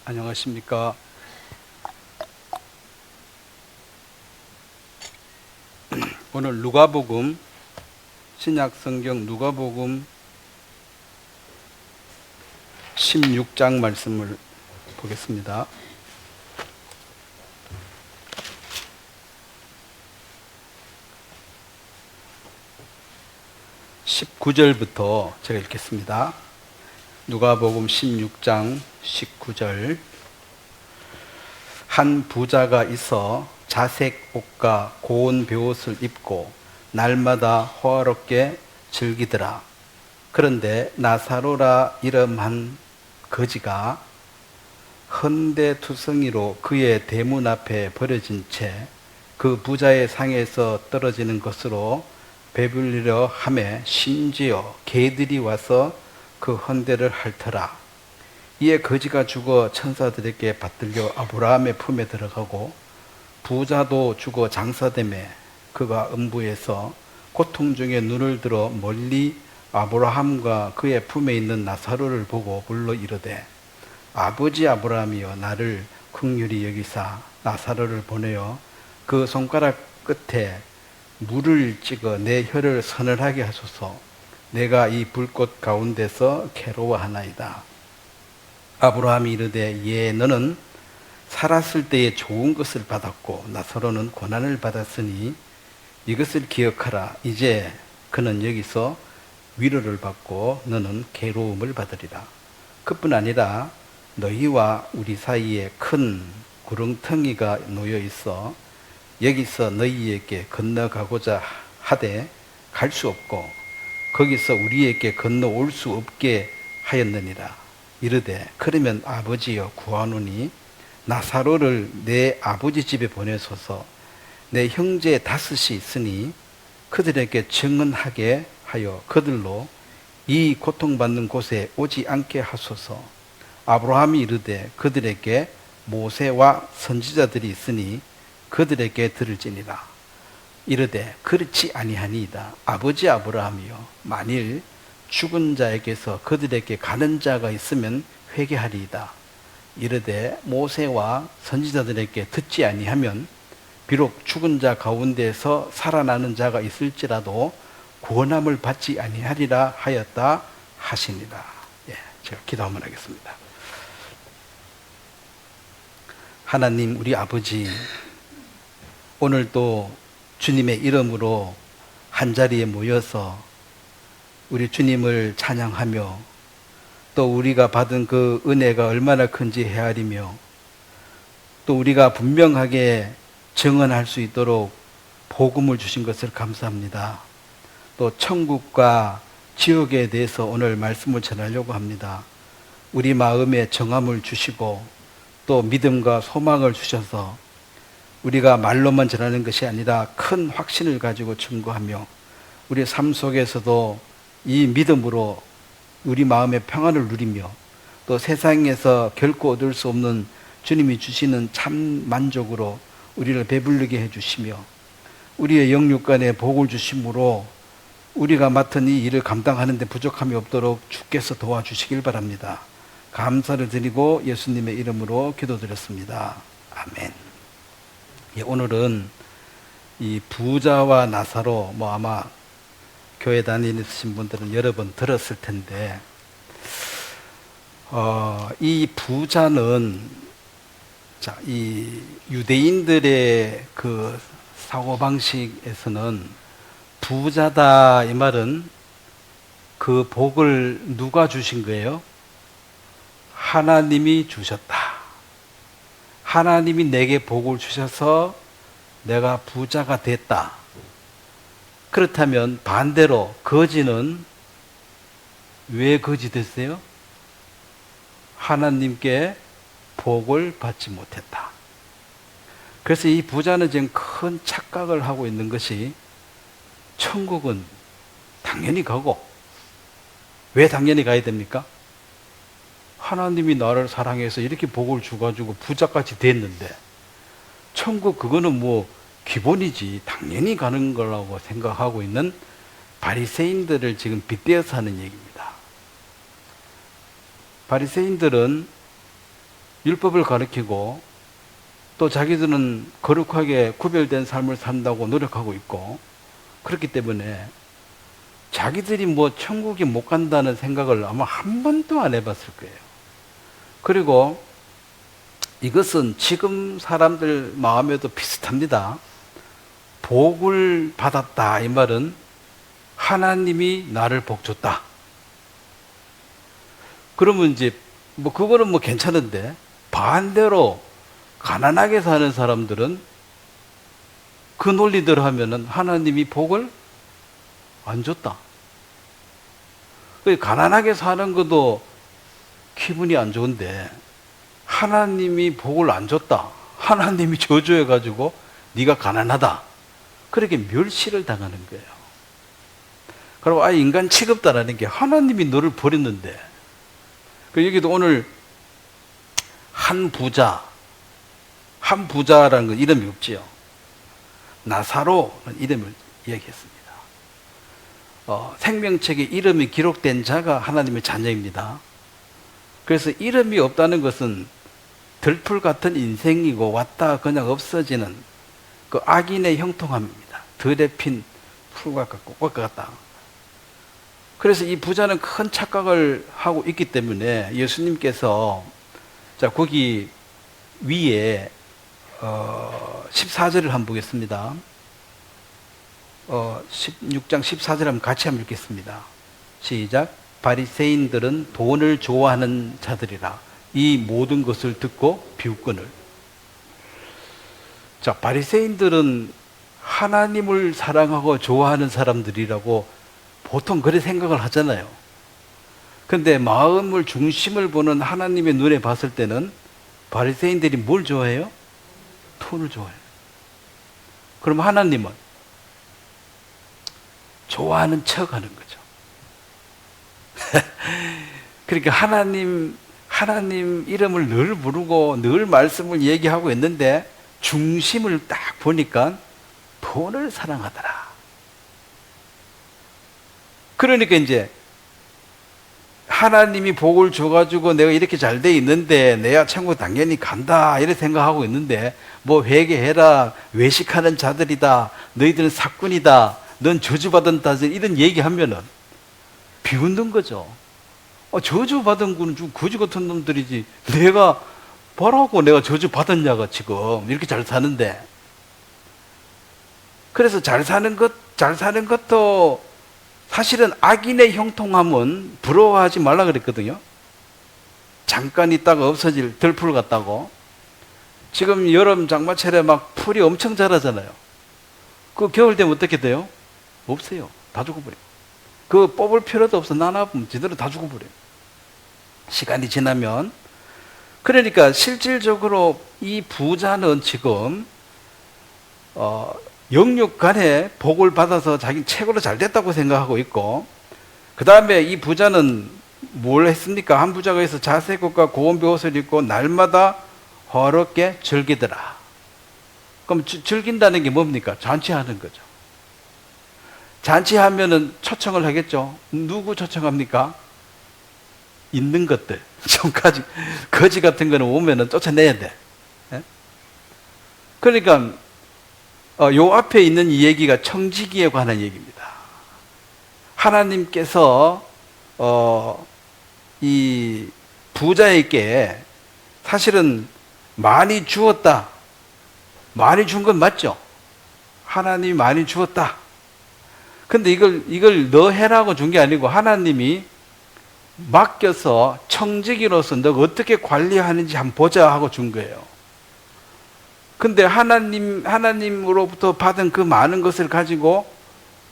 안녕하십니까. 오늘 누가복음, 신약성경 누가복음 16장 말씀을 보겠습니다. 19절부터 제가 읽겠습니다. 누가복음 16장 19절. 한 부자가 있어 자색 옷과 고운 베옷을 입고 날마다 호화롭게 즐기더라. 그런데 나사로라 이름한 거지가 헌데투성이로 그의 대문 앞에 버려진 채 그 부자의 상에서 떨어지는 것으로 배불리려 하매 심지어 개들이 와서 그 헌데를 핥더라. 이에 거지가 죽어 천사들에게 받들려 아브라함의 품에 들어가고 부자도 죽어 장사되매 그가 음부에서 고통 중에 눈을 들어 멀리 아브라함과 그의 품에 있는 나사로를 보고 불러 이르되 아버지 아브라함이여 나를 긍휼히 여기사 나사로를 보내어 그 손가락 끝에 물을 찍어 내 혀를 서늘하게 하소서. 내가 이 불꽃 가운데서 괴로워하나이다. 아브라함이 이르되 예 너는 살았을 때에 좋은 것을 받았고 나사로는 고난을 받았으니 이것을 기억하라. 이제 그는 여기서 위로를 받고 너는 괴로움을 받으리라. 그뿐 아니라 너희와 우리 사이에 큰 구렁텅이가 놓여 있어 여기서 너희에게 건너가고자 하되 갈 수 없고 거기서 우리에게 건너올 수 없게 하였느니라. 이르되 그러면 아버지여 구하노니 나사로를 내 아버지 집에 보내소서. 내 형제 5이 있으니 그들에게 증언하게 하여 그들로 이 고통받는 곳에 오지 않게 하소서. 아브라함이 이르되 그들에게 모세와 선지자들이 있으니 그들에게 들을지니라. 이르되 그렇지 아니하니이다. 아버지 아브라함이여 만일 죽은 자에게서 그들에게 가는 자가 있으면 회개하리이다. 이르되 모세와 선지자들에게 듣지 아니하면 비록 죽은 자 가운데서 살아나는 자가 있을지라도 구원함을 받지 아니하리라 하였다 하시니라. 제가 기도 한번 하겠습니다. 하나님 우리 아버지, 오늘도 주님의 이름으로 한자리에 모여서 우리 주님을 찬양하며 또 우리가 받은 그 은혜가 얼마나 큰지 헤아리며 또 우리가 분명하게 증언할 수 있도록 복음을 주신 것을 감사합니다. 또 천국과 지옥에 대해서 오늘 말씀을 전하려고 합니다. 우리 마음에 정함을 주시고 또 믿음과 소망을 주셔서 우리가 말로만 전하는 것이 아니라 큰 확신을 가지고 증거하며 우리 삶 속에서도 이 믿음으로 우리 마음의 평안을 누리며 또 세상에서 결코 얻을 수 없는 주님이 주시는 참 만족으로 우리를 배부르게 해주시며 우리의 영육간에 복을 주심으로 우리가 맡은 이 일을 감당하는 데 부족함이 없도록 주께서 도와주시길 바랍니다. 감사를 드리고 예수님의 이름으로 기도드렸습니다. 아멘. 오늘은 이 부자와 나사로 아마 교회 다니시는 분들은 여러 번 들었을 텐데 이 부자는 이 유대인들의 그 사고방식에서는 부자다 이 말은 그 복을 누가 주신 거예요? 하나님이 주셨다. 하나님이 내게 복을 주셔서 내가 부자가 됐다. 그렇다면 반대로 거지는 왜 거지 됐어요? 하나님께 복을 받지 못했다. 그래서 이 부자는 지금 큰 착각을 하고 있는 것이 천국은 당연히 가고 왜 당연히 가야 됩니까? 하나님이 나를 사랑해서 이렇게 복을 주가지고 부자까지 됐는데 천국 그거는 기본이지 당연히 가는 거라고 생각하고 있는 바리새인들을 지금 빗대어서 하는 얘기입니다. 바리새인들은 율법을 가르치고 또 자기들은 거룩하게 구별된 삶을 산다고 노력하고 있고 그렇기 때문에 자기들이 뭐 천국에 못 간다는 생각을 아마 한 번도 안 해봤을 거예요. 그리고 이것은 지금 사람들 마음에도 비슷합니다. 복을 받았다 이 말은 하나님이 나를 복 줬다. 그러면 이제 뭐 그거는 뭐 괜찮은데 반대로 가난하게 사는 사람들은 그 논리대로 하면은 하나님이 복을 안 줬다. 가난하게 사는 것도 기분이 안 좋은데 하나님이 복을 안 줬다. 하나님이 저주해가지고 네가 가난하다. 그렇게 멸시를 당하는 거예요. 그리고 아예 인간 취급다라는 게 하나님이 너를 버렸는데 여기도 오늘 한 부자라는 건 이름이 없지요. 나사로는 이름을 이야기했습니다. 생명책에 이름이 기록된 자가 하나님의 자녀입니다. 그래서 이름이 없다는 것은 들풀 같은 인생이고 왔다 그냥 없어지는 그 악인의 형통함입니다. 들에 핀 풀과 같다. 그래서 이 부자는 큰 착각을 하고 있기 때문에 예수님께서 자 거기 위에 14절을 한번 보겠습니다. 16장 14절 한번 같이 한번 읽겠습니다. 시작. 바리새인들은 돈을 좋아하는 자들이라 이 모든 것을 듣고 비웃거늘. 자, 바리새인들은 하나님을 사랑하고 좋아하는 사람들이라고 보통 그렇게 생각을 하잖아요. 근데 마음을 중심을 보는 하나님의 눈에 봤을 때는 바리새인들이 뭘 좋아해요? 돈을 좋아해요. 그럼 하나님은 좋아하는 척 하는 거죠. 그러니까 하나님 이름을 늘 부르고 늘 말씀을 얘기하고 있는데 중심을 딱 보니까 돈을 사랑하더라. 그러니까 이제 하나님이 복을 줘가지고 내가 이렇게 잘 돼 있는데 내가 천국 당연히 간다 이렇게 생각하고 있는데 뭐 회개해라, 외식하는 자들이다, 너희들은 사꾼이다, 넌 저주받은 자들 이런 얘기하면은 비웃는 거죠. 저주받은 거는 좀 거지 같은 놈들이지 내가 뭐라고 내가 저주받았냐가 지금 이렇게 잘 사는데. 그래서 잘 사는 것도 사실은 악인의 형통함은 부러워하지 말라 그랬거든요. 잠깐 있다가 없어질 들풀 같다고. 지금 여름 장마철에 막 풀이 엄청 자라잖아요. 그 겨울 되면 어떻게 돼요? 없어요. 다 죽어버려요. 그 뽑을 필요도 없어. 나나보면 제대로 다 죽어버려요. 시간이 지나면. 그러니까 실질적으로 이 부자는 지금 영육간에 복을 받아서 자기 최고로 잘 됐다고 생각하고 있고, 그 다음에 이 부자는 뭘 했습니까? 한 부자가 있어 자색옷과 고운 베옷을 입고 날마다 화롭게 즐기더라. 그럼 즐긴다는 게 뭡니까? 잔치하는 거죠. 잔치하면은 초청을 하겠죠. 누구 초청합니까? 있는 것들. 거지 같은 거는 오면은 쫓아내야 돼. 예? 그러니까 요 앞에 있는 이 얘기가 청지기에 관한 얘기입니다. 하나님께서 이 부자에게 사실은 많이 주었다. 많이 준 건 맞죠? 하나님이 많이 주었다. 근데 이걸 너 해라고 준 게 아니고 하나님이 맡겨서 청지기로서 너가 어떻게 관리하는지 한번 보자 하고 준 거예요. 근데 하나님으로부터 받은 그 많은 것을 가지고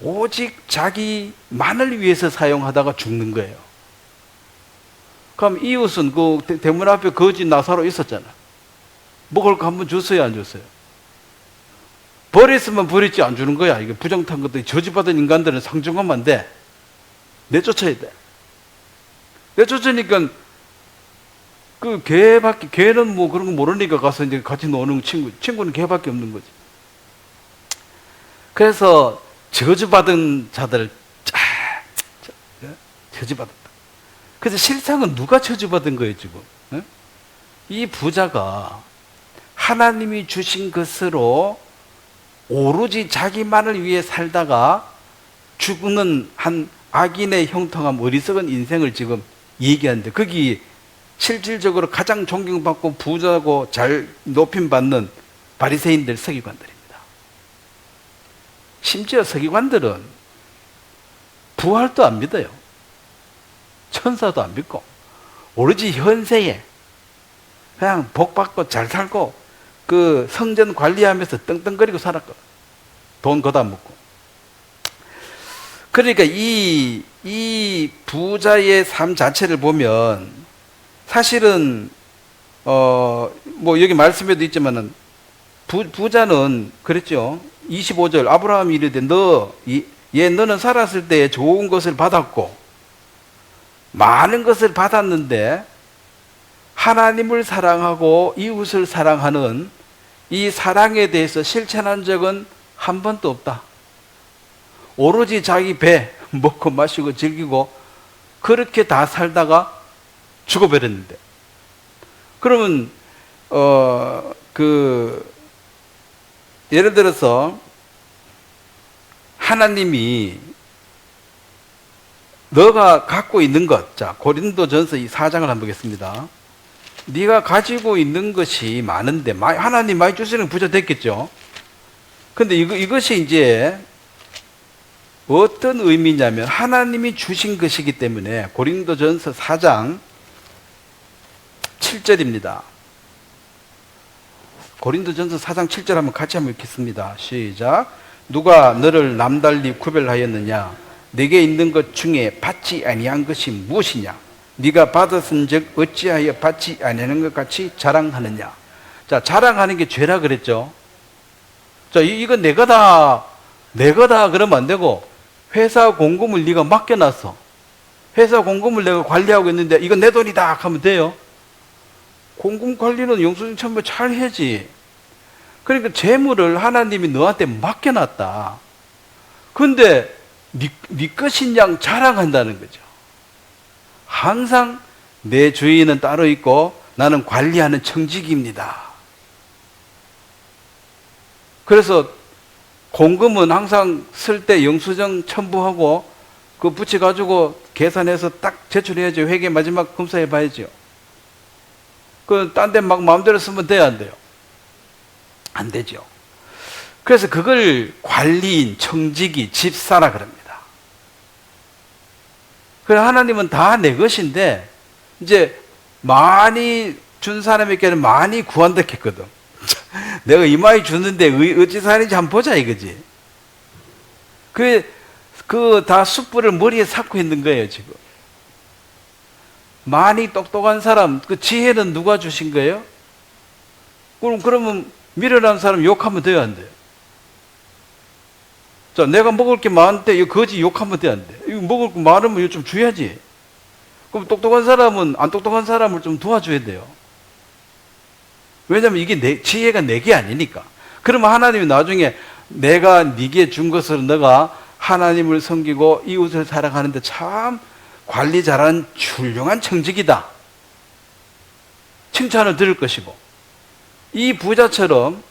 오직 자기만을 위해서 사용하다가 죽는 거예요. 그럼 이웃은 그 대문 앞에 거지 나사로 있었잖아. 먹을 거 한번 줬어요, 안 줬어요? 버렸으면 버렸지 안 주는 거야. 이게 부정탄 것들이 저주받은 인간들은 상종하면 안 돼. 내쫓아야 돼. 내쫓으니까 걔는 뭐 그런 거 모르니까 가서 이제 같이 노는 친구는 걔밖에 없는 거지. 그래서 저주받은 자들 저주받았다. 그래서 실상은 누가 저주받은 거예요 지금? 이 부자가 하나님이 주신 것으로 오로지 자기만을 위해 살다가 죽는 한 악인의 형통한 어리석은 인생을 지금 얘기하는데, 거기 실질적으로 가장 존경받고 부자고 잘 높임받는 바리새인들, 서기관들입니다. 심지어 서기관들은 부활도 안 믿어요. 천사도 안 믿고 오로지 현세에 그냥 복 받고 잘 살고 그 성전 관리하면서 떵떵거리고 살았거든. 돈 거다 먹고. 그러니까 이 부자의 삶 자체를 보면 사실은 뭐 여기 말씀에도 있지만은 부자는 그랬죠. 25절 아브라함이 이르되 너는 살았을 때에 좋은 것을 받았고 많은 것을 받았는데 하나님을 사랑하고 이웃을 사랑하는 이 사랑에 대해서 실천한 적은 한 번도 없다. 오로지 자기 배 먹고 마시고 즐기고 그렇게 다 살다가 죽어버렸는데, 그러면 예를 들어서 하나님이 너가 갖고 있는 것, 자 고린도전서 이 4장을 한번 보겠습니다. 네가 가지고 있는 것이 많은데 하나님 많이 주시는 부자 됐겠죠. 근데 이것이 이제 어떤 의미냐면 하나님이 주신 것이기 때문에 고린도전서 4장 7절입니다. 고린도전서 4장 7절 한번 같이 한번 읽겠습니다. 시작. 누가 너를 남달리 구별하였느냐? 네게 있는 것 중에 받지 아니한 것이 무엇이냐? 네가 받았은즉 어찌하여 받지 아니하는 것 같이 자랑하느냐? 자, 자랑하는 게 죄라 그랬죠. 자, 이건 내 거다 그러면 안 되고, 회사 공금을 네가 맡겨놨어. 회사 공금을 내가 관리하고 있는데 이건 내 돈이다 하면 돼요? 공금 관리는 영수증 첨부 잘 해야지. 그러니까 재물을 하나님이 너한테 맡겨놨다. 근데 네 것인 양 자랑한다는 거죠. 항상 내 주인은 따로 있고 나는 관리하는 청직입니다. 그래서 공금은 항상 쓸 때 영수증 첨부하고 그거 붙여가지고 계산해서 딱 제출해야죠. 회계 마지막 검사해 봐야죠. 그 딴 데 막 마음대로 쓰면 돼야 안 돼요? 안 되죠. 그래서 그걸 관리인, 청지기, 집사라 그럽니다. 그래 하나님은 다 내 것인데 이제 많이 준 사람에게는 많이 구한다 했거든. 내가 이마에 주는데 어찌 사는지 한번 보자 이거지. 그 다 숯불을 머리에 삭고 있는 거예요 지금. 많이 똑똑한 사람, 그 지혜는 누가 주신 거예요? 그러면 미련한 사람 욕하면 돼요 안 돼요? 자, 내가 먹을 게 많은데 이거 거지 욕하면 돼요 안 돼요? 이거 먹을 거 많으면 이거 좀 줘야지. 그럼 똑똑한 사람은 안 똑똑한 사람을 좀 도와줘야 돼요. 왜냐면 이게 지혜가 내게 아니니까. 그러면 하나님이 나중에 내가 네게 준 것을 너가 하나님을 섬기고 이웃을 사랑하는데 참 관리 잘하는 훌륭한 청직이다. 칭찬을 들을 것이고, 이 부자처럼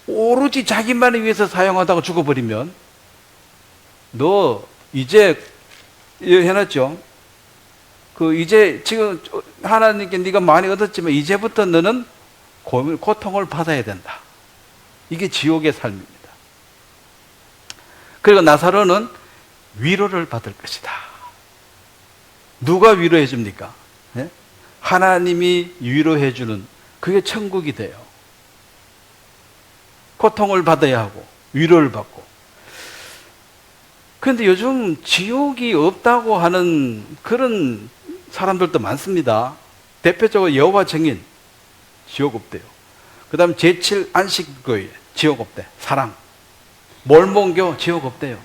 오로지 자기만을 위해서 사용하다가 죽어버리면 너 이제 해놨죠? 이제 지금 하나님께 네가 많이 얻었지만 이제부터 너는 고통을 받아야 된다. 이게 지옥의 삶입니다. 그리고 나사로는 위로를 받을 것이다. 누가 위로해 줍니까? 네? 하나님이 위로해 주는 그게 천국이 돼요. 고통을 받아야 하고 위로를 받고. 그런데 요즘 지옥이 없다고 하는 그런 사람들도 많습니다. 대표적으로 여호와 증인 지옥 없대요. 그 다음 제7 안식교회 지옥 없대. 사랑 몰몬교 지옥 없대요.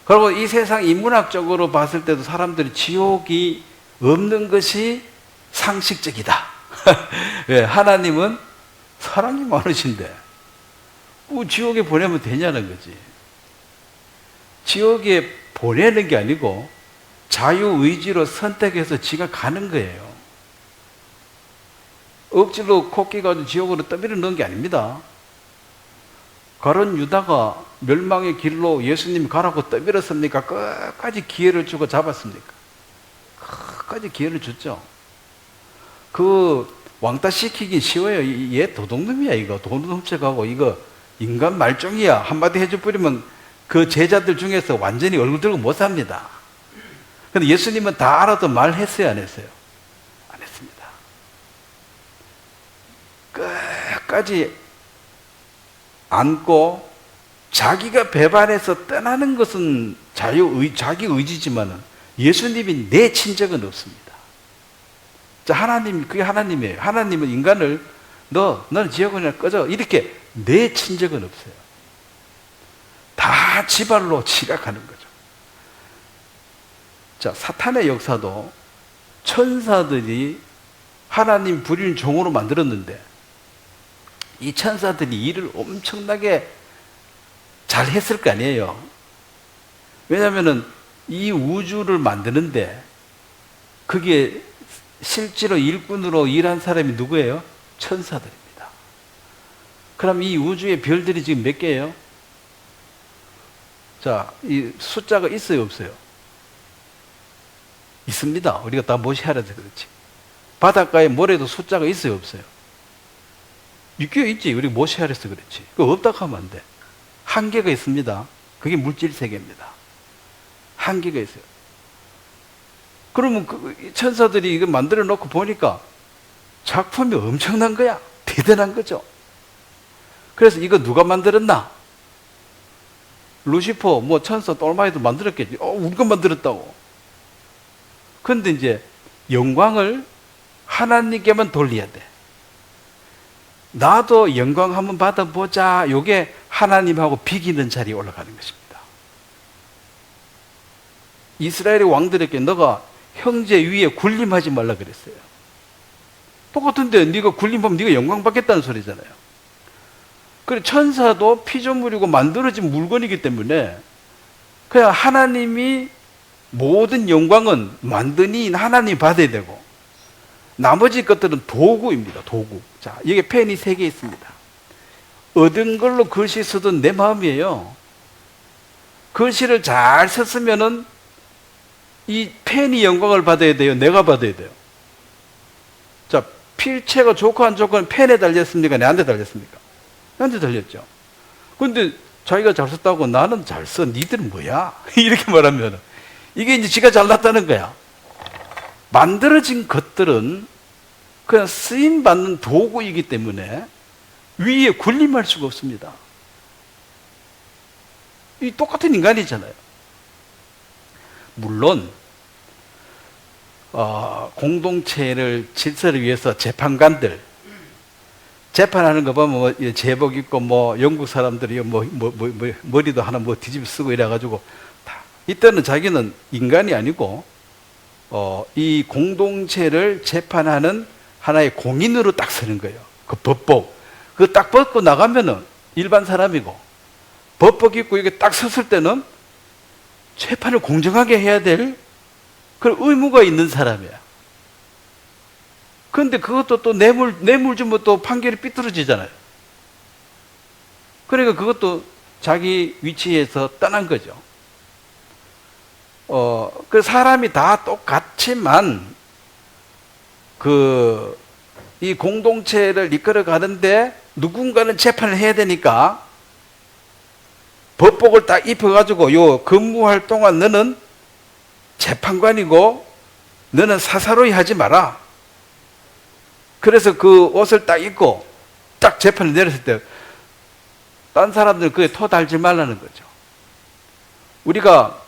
그리고 이 세상 인문학적으로 봤을 때도 사람들이 지옥이 없는 것이 상식적이다. 왜? 하나님은 사랑이 많으신데 뭐 지옥에 보내면 되냐는 거지. 지옥에 보내는 게 아니고 자유의지로 선택해서 지가 가는 거예요. 억지로 코끼 가지고 지옥으로 떠밀어 넣은 게 아닙니다. 가론 유다가 멸망의 길로 예수님이 가라고 떠밀었습니까? 끝까지 기회를 주고 잡았습니까? 끝까지 기회를 줬죠. 그 왕따 시키기 쉬워요. 얘 도둑놈이야. 이거 돈 훔쳐가고 이거 인간 말종이야. 한마디 해줘 버리면 그 제자들 중에서 완전히 얼굴 들고 못 삽니다. 근데 예수님은 다 알아도 말했어요, 안 했어요? 안 했습니다. 끝까지 안고 자기가 배반해서 떠나는 것은 자기 의지지만 예수님이 내 친적은 없습니다. 자, 하나님, 그게 하나님이에요. 하나님은 인간을 너는 지옥을 꺼져. 이렇게 내 친적은 없어요. 다 지발로 지각하는 거죠. 자, 사탄의 역사도 천사들이 하나님 부리는 종으로 만들었는데 이 천사들이 일을 엄청나게 잘 했을 거 아니에요. 왜냐하면 이 우주를 만드는데 그게 실제로 일꾼으로 일한 사람이 누구예요? 천사들입니다. 그럼 이 우주의 별들이 지금 몇 개예요? 자, 이 숫자가 있어요, 없어요? 있습니다. 우리가 다 무시하라서 그렇지. 바닷가에 모래도 숫자가 있어요, 없어요? 있긴 있지. 우리가 무시하라서 그렇지. 그거 없다 하면 안 돼. 한계가 있습니다. 그게 물질 세계입니다. 한계가 있어요. 그러면 그 천사들이 이거 만들어 놓고 보니까 작품이 엄청난 거야. 대단한 거죠. 그래서 이거 누가 만들었나? 루시퍼, 뭐 천사, 똘마이도 만들었겠지. 우리가 만들었다고. 그런데 이제 영광을 하나님께만 돌려야 돼. 나도 영광 한번 받아보자. 요게 하나님하고 비기는 자리에 올라가는 것입니다. 이스라엘의 왕들에게 너가 형제 위에 군림하지 말라 그랬어요. 똑같은데 네가 군림하면 네가 영광 받겠다는 소리잖아요. 그래, 천사도 피조물이고 만들어진 물건이기 때문에 그냥 하나님이 모든 영광은 만드니 하나님 받아야 되고 나머지 것들은 도구입니다. 도구. 자, 여기 펜이 3개 있습니다. 얻은 걸로 글씨 쓰던 내 마음이에요. 글씨를 잘 썼으면은 이 펜이 영광을 받아야 돼요? 내가 받아야 돼요? 자, 필체가 좋고 안 좋고는 펜에 달렸습니까? 내한테 달렸습니까? 나한테 달렸죠. 근데 자기가 잘 썼다고 나는 잘 써. 니들은 뭐야? 이렇게 말하면 이게 이제 지가 잘났다는 거야. 만들어진 것들은 그냥 쓰임받는 도구이기 때문에 위에 군림할 수가 없습니다. 이 똑같은 인간이잖아요. 물론 공동체를 질서를 위해서 재판관들 재판하는 거 보면 뭐 제복 입고 뭐 영국 사람들이 머리도 하나 뭐 뒤집어 쓰고 이래가지고 다 이때는 자기는 인간이 아니고 이 공동체를 재판하는 하나의 공인으로 딱 서는 거예요. 그 법복 그거 딱 벗고 나가면은 일반 사람이고 법복 입고 이게 딱 섰을 때는 재판을 공정하게 해야 될 그런 의무가 있는 사람이야. 그런데 그것도 또 뇌물 주면 또 판결이 삐뚤어지잖아요. 그러니까 그것도 자기 위치에서 떠난 거죠. 그 사람이 다 똑같지만 이 공동체를 이끌어 가는데 누군가는 재판을 해야 되니까 법복을 딱 입혀가지고 요 근무할 동안 너는 재판관이고 너는 사사로이 하지 마라. 그래서 그 옷을 딱 입고 딱 재판을 내렸을 때 딴 사람들은 그게 토 달지 말라는 거죠. 우리가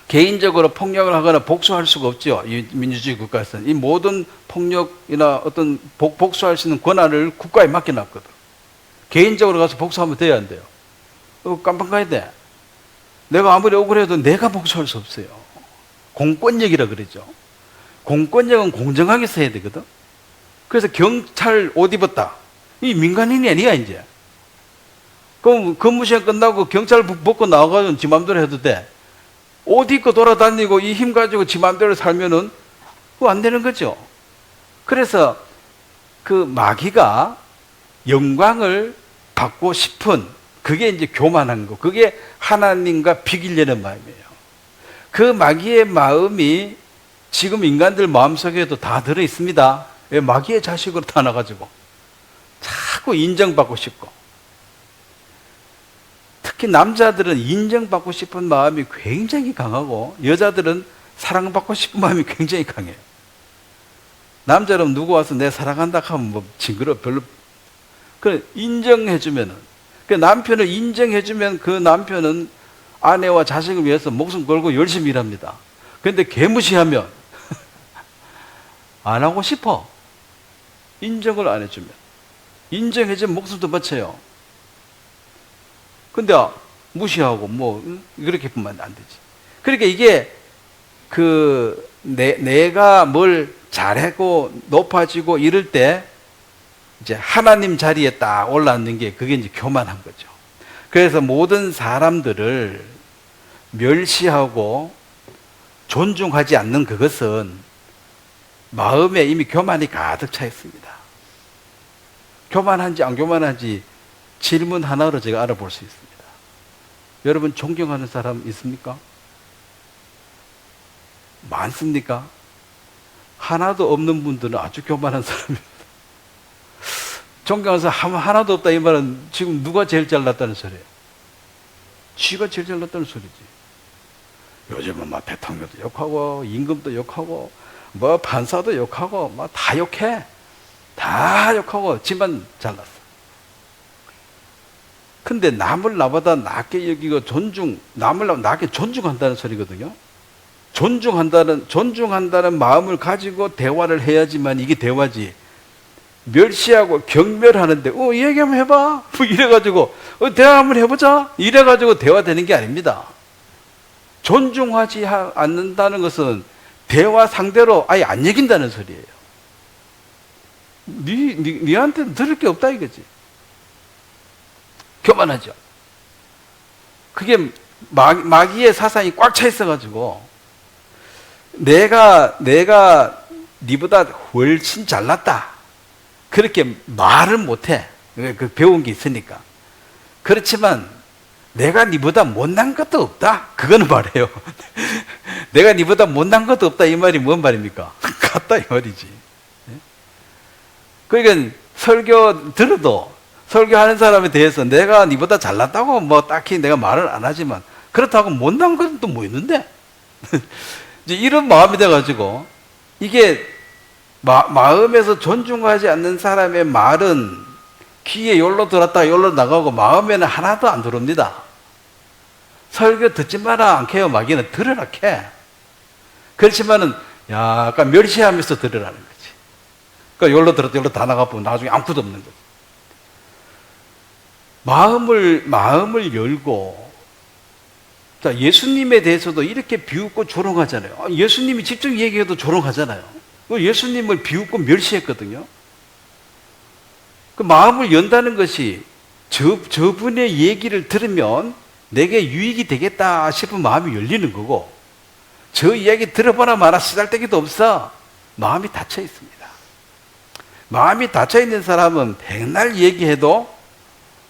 개인적으로 폭력을 하거나 복수할 수가 없죠. 이 민주주의 국가에서는. 이 모든 폭력이나 어떤 복수할 수 있는 권한을 국가에 맡겨놨거든. 개인적으로 가서 복수하면 돼야 안 돼요? 깜빡 가야 돼. 내가 아무리 억울해도 내가 복수할 수 없어요. 공권력이라 그러죠. 공권력은 공정하게 써야 되거든. 그래서 경찰 옷 입었다. 이 민간인이 아니야, 이제. 그럼 근무시간 끝나고 경찰 벗고 나와가지고 지 맘대로 해도 돼. 옷 입고 돌아다니고 이 힘 가지고 지 맘대로 살면은 그거 안 되는 거죠. 그래서 그 마귀가 영광을 받고 싶은, 그게 이제 교만한 거, 그게 하나님과 비기려는 마음이에요. 그 마귀의 마음이 지금 인간들 마음속에도 다 들어 있습니다. 왜? 마귀의 자식으로 태어나가지고 자꾸 인정받고 싶고, 특히 남자들은 인정받고 싶은 마음이 굉장히 강하고 여자들은 사랑받고 싶은 마음이 굉장히 강해요. 남자는 누구 와서 내 사랑한다 하면 뭐 징그러 별로. 그 인정해주면은, 그 남편을 인정해주면 그 남편은 아내와 자식을 위해서 목숨 걸고 열심히 일합니다. 그런데 개무시하면 안 하고 싶어. 인정을 안 해주면. 인정해주면 목숨도 바쳐요. 근데 무시하고 뭐 그렇게 보면 안 되지. 그러니까 이게 내가 뭘 잘하고 높아지고 이럴 때 이제 하나님 자리에 딱 올라앉는 게, 그게 이제 교만한 거죠. 그래서 모든 사람들을 멸시하고 존중하지 않는 그것은 마음에 이미 교만이 가득 차 있습니다. 교만한지 안 교만한지 질문 하나로 제가 알아볼 수 있습니다. 여러분 존경하는 사람 있습니까? 많습니까? 하나도 없는 분들은 아주 교만한 사람입니다. 존경하는 사람 하나도 없다 이 말은 지금 누가 제일 잘났다는 소리예요? 쥐가 제일 잘났다는 소리지. 요즘은 막 대통령도 욕하고 임금도 욕하고 뭐 판사도 욕하고 막 다 욕해. 다 욕하고 지만 잘났어. 근데 남을 나보다 낮게 여기고 남을 낮게 존중한다는 소리거든요. 존중한다는 마음을 가지고 대화를 해야지만 이게 대화지. 멸시하고 경멸하는데, 얘기 한번 해봐. 뭐 이래가지고, 대화 한번 해보자. 이래가지고 대화되는 게 아닙니다. 존중하지 않는다는 것은 대화 상대로 아예 안 여긴다는 소리예요. 니한테는 들을 게 없다 이거지. 교만하죠. 그게 마귀의 사상이 꽉 차 있어가지고, 내가 니보다 훨씬 잘났다. 그렇게 말을 못해. 그 배운 게 있으니까. 그렇지만 내가 니보다 못난 것도 없다. 그거는 말해요. 내가 니보다 못난 것도 없다. 이 말이 뭔 말입니까? 같다 이 말이지. 그러니까 설교 들어도 설교하는 사람에 대해서 내가 니보다 잘났다고 뭐 딱히 내가 말을 안 하지만, 그렇다고 못난 것은 또 뭐 있는데? 이제 이런 마음이 돼가지고, 이게 마음에서 존중하지 않는 사람의 말은 귀에 열로 들었다가 열로 나가고 마음에는 하나도 안 들어옵니다. 설교 듣지 마라 안 캐요. 마귀는 들으라 캐. 그렇지만은 약간 멸시하면서 들으라는 거지. 그러니까 열로 들었다 열로 다 나가보면 나중에 아무것도 없는 거지. 마음을 열고, 자, 예수님에 대해서도 이렇게 비웃고 조롱하잖아요. 예수님이 직접 얘기해도 조롱하잖아요. 예수님을 비웃고 멸시했거든요. 그 마음을 연다는 것이 저분의 얘기를 들으면 내게 유익이 되겠다 싶은 마음이 열리는 거고, 저 이야기 들어보나 마나 쓰잘데기도 없어. 마음이 닫혀 있습니다. 마음이 닫혀 있는 사람은 백날 얘기해도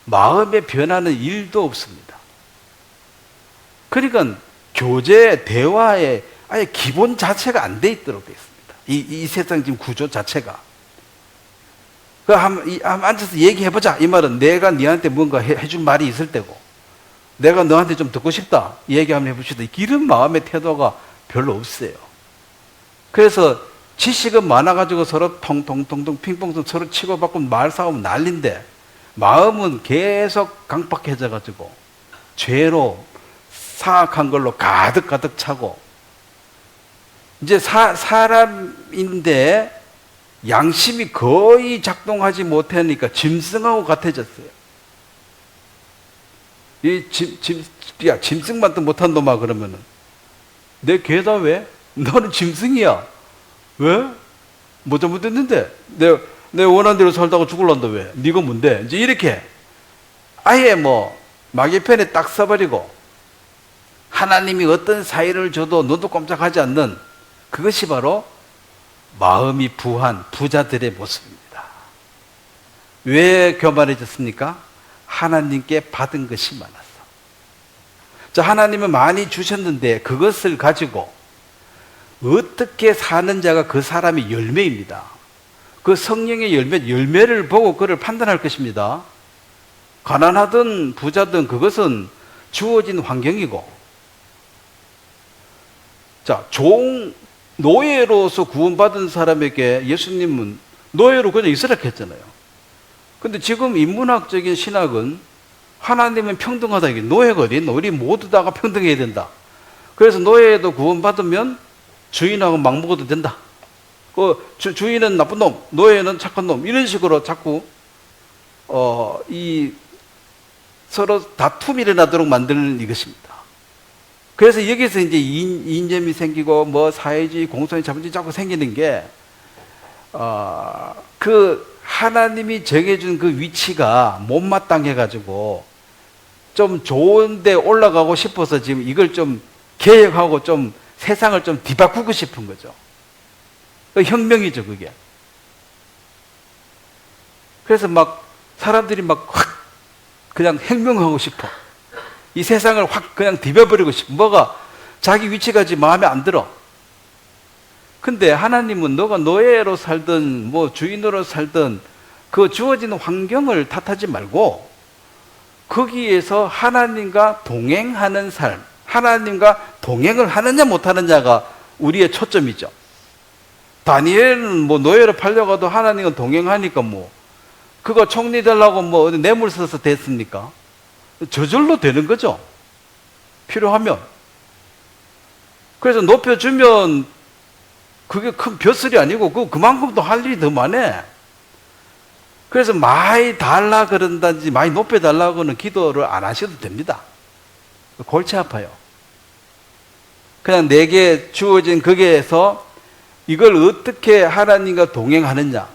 마음의 변화는 일도 없습니다. 그러니까 교제, 대화의 아예 기본 자체가 안 돼 있도록 돼 있습니다. 이 세상 지금 구조 자체가. 한번 앉아서 얘기해보자. 이 말은 내가 너한테 뭔가 해준 말이 있을 때고, 내가 너한테 좀 듣고 싶다. 얘기 한번 해봅시다. 이런 마음의 태도가 별로 없어요. 그래서 지식은 많아가지고 서로 통통통통 핑퐁통 서로 치고받고 말싸움 난리인데, 마음은 계속 강박해져가지고 죄로 사악한 걸로 가득 차고, 이제 사람인데 양심이 거의 작동하지 못하니까 짐승하고 같아졌어요. 짐승만도 못한 놈아 그러면은 내 개다 왜? 너는 짐승이야. 왜? 뭐 잘못했는데? 내 원하는 대로 살다가 죽을란다 왜? 네가 뭔데? 이제 이렇게 아예 뭐 마귀 편에 딱 써버리고, 하나님이 어떤 사이를 줘도 눈도 꼼짝하지 않는, 그것이 바로 마음이 부한 부자들의 모습입니다. 왜 교만해졌습니까? 하나님께 받은 것이 많았어. 자, 하나님은 많이 주셨는데 그것을 가지고 어떻게 사는 자가 그 사람의 열매입니다. 그 성령의 열매를 보고 그를 판단할 것입니다. 가난하든 부자든 그것은 주어진 환경이고, 자, 노예로서 구원받은 사람에게 예수님은 노예로 그냥 있으라 했잖아요. 근데 지금 인문학적인 신학은 하나님은 평등하다. 이게 노예가 어디 있노? 우리 모두 다가 평등해야 된다. 그래서 노예도 구원받으면 주인하고 막 먹어도 된다. 주인은 나쁜 놈, 노예는 착한 놈. 이런 식으로 자꾸 서로 다툼이 일어나도록 만드는 이것입니다. 그래서 여기서 이제 이념이 생기고 뭐 사회주의, 공산주의, 자본주의 자꾸 생기는 게 그 하나님이 정해준 그 위치가 못마땅해가지고 좀 좋은데 올라가고 싶어서 지금 이걸 좀 개혁하고 좀 세상을 좀 뒤바꾸고 싶은 거죠. 혁명이죠, 그게. 그래서 막 사람들이 막 확 그냥 혁명하고 싶어. 이 세상을 확 그냥 뒤벼버리고 싶어. 뭐가 자기 위치가 지금 마음에 안 들어. 근데 하나님은 너가 노예로 살든 뭐 주인으로 살든 그 주어진 환경을 탓하지 말고 거기에서 하나님과 동행하는 삶, 하나님과 동행을 하느냐 못하느냐가 우리의 초점이죠. 다니엘은 뭐 노예로 팔려가도 하나님과 동행하니까 뭐 그거 총리 되려고 뭐 어디 뇌물 써서 됐습니까? 저절로 되는 거죠. 필요하면. 그래서 높여주면 그게 큰 벼슬이 아니고 그만큼 또 할 일이 더 많아. 그래서 많이 달라 그런다든지 많이 높여달라고는 기도를 안 하셔도 됩니다. 골치 아파요. 그냥 내게 주어진 거기에서 이걸 어떻게 하나님과 동행하느냐.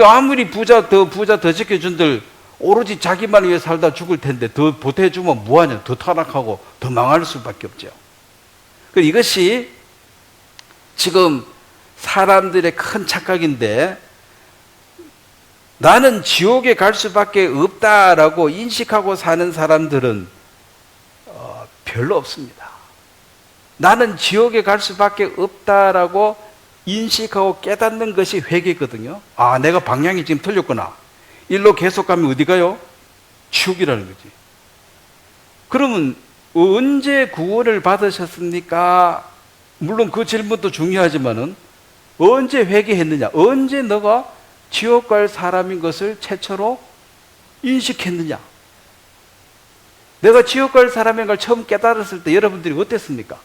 아무리 더 지켜준들 오로지 자기만 위해 살다 죽을 텐데 더 보태주면 뭐하냐. 더 타락하고 더 망할 수밖에 없죠. 이것이 지금 사람들의 큰 착각인데, 나는 지옥에 갈 수밖에 없다라고 인식하고 사는 사람들은 별로 없습니다. 나는 지옥에 갈 수밖에 없다라고 인식하고 깨닫는 것이 회개거든요. 아, 내가 방향이 지금 틀렸구나. 일로 계속 가면 어디 가요? 지옥이라는 거지. 그러면 언제 구원을 받으셨습니까? 물론 그 질문도 중요하지만은 언제 회개했느냐? 언제 너가 지옥 갈 사람인 것을 최초로 인식했느냐? 내가 지옥 갈 사람인 걸 처음 깨달았을 때 여러분들이 어땠습니까?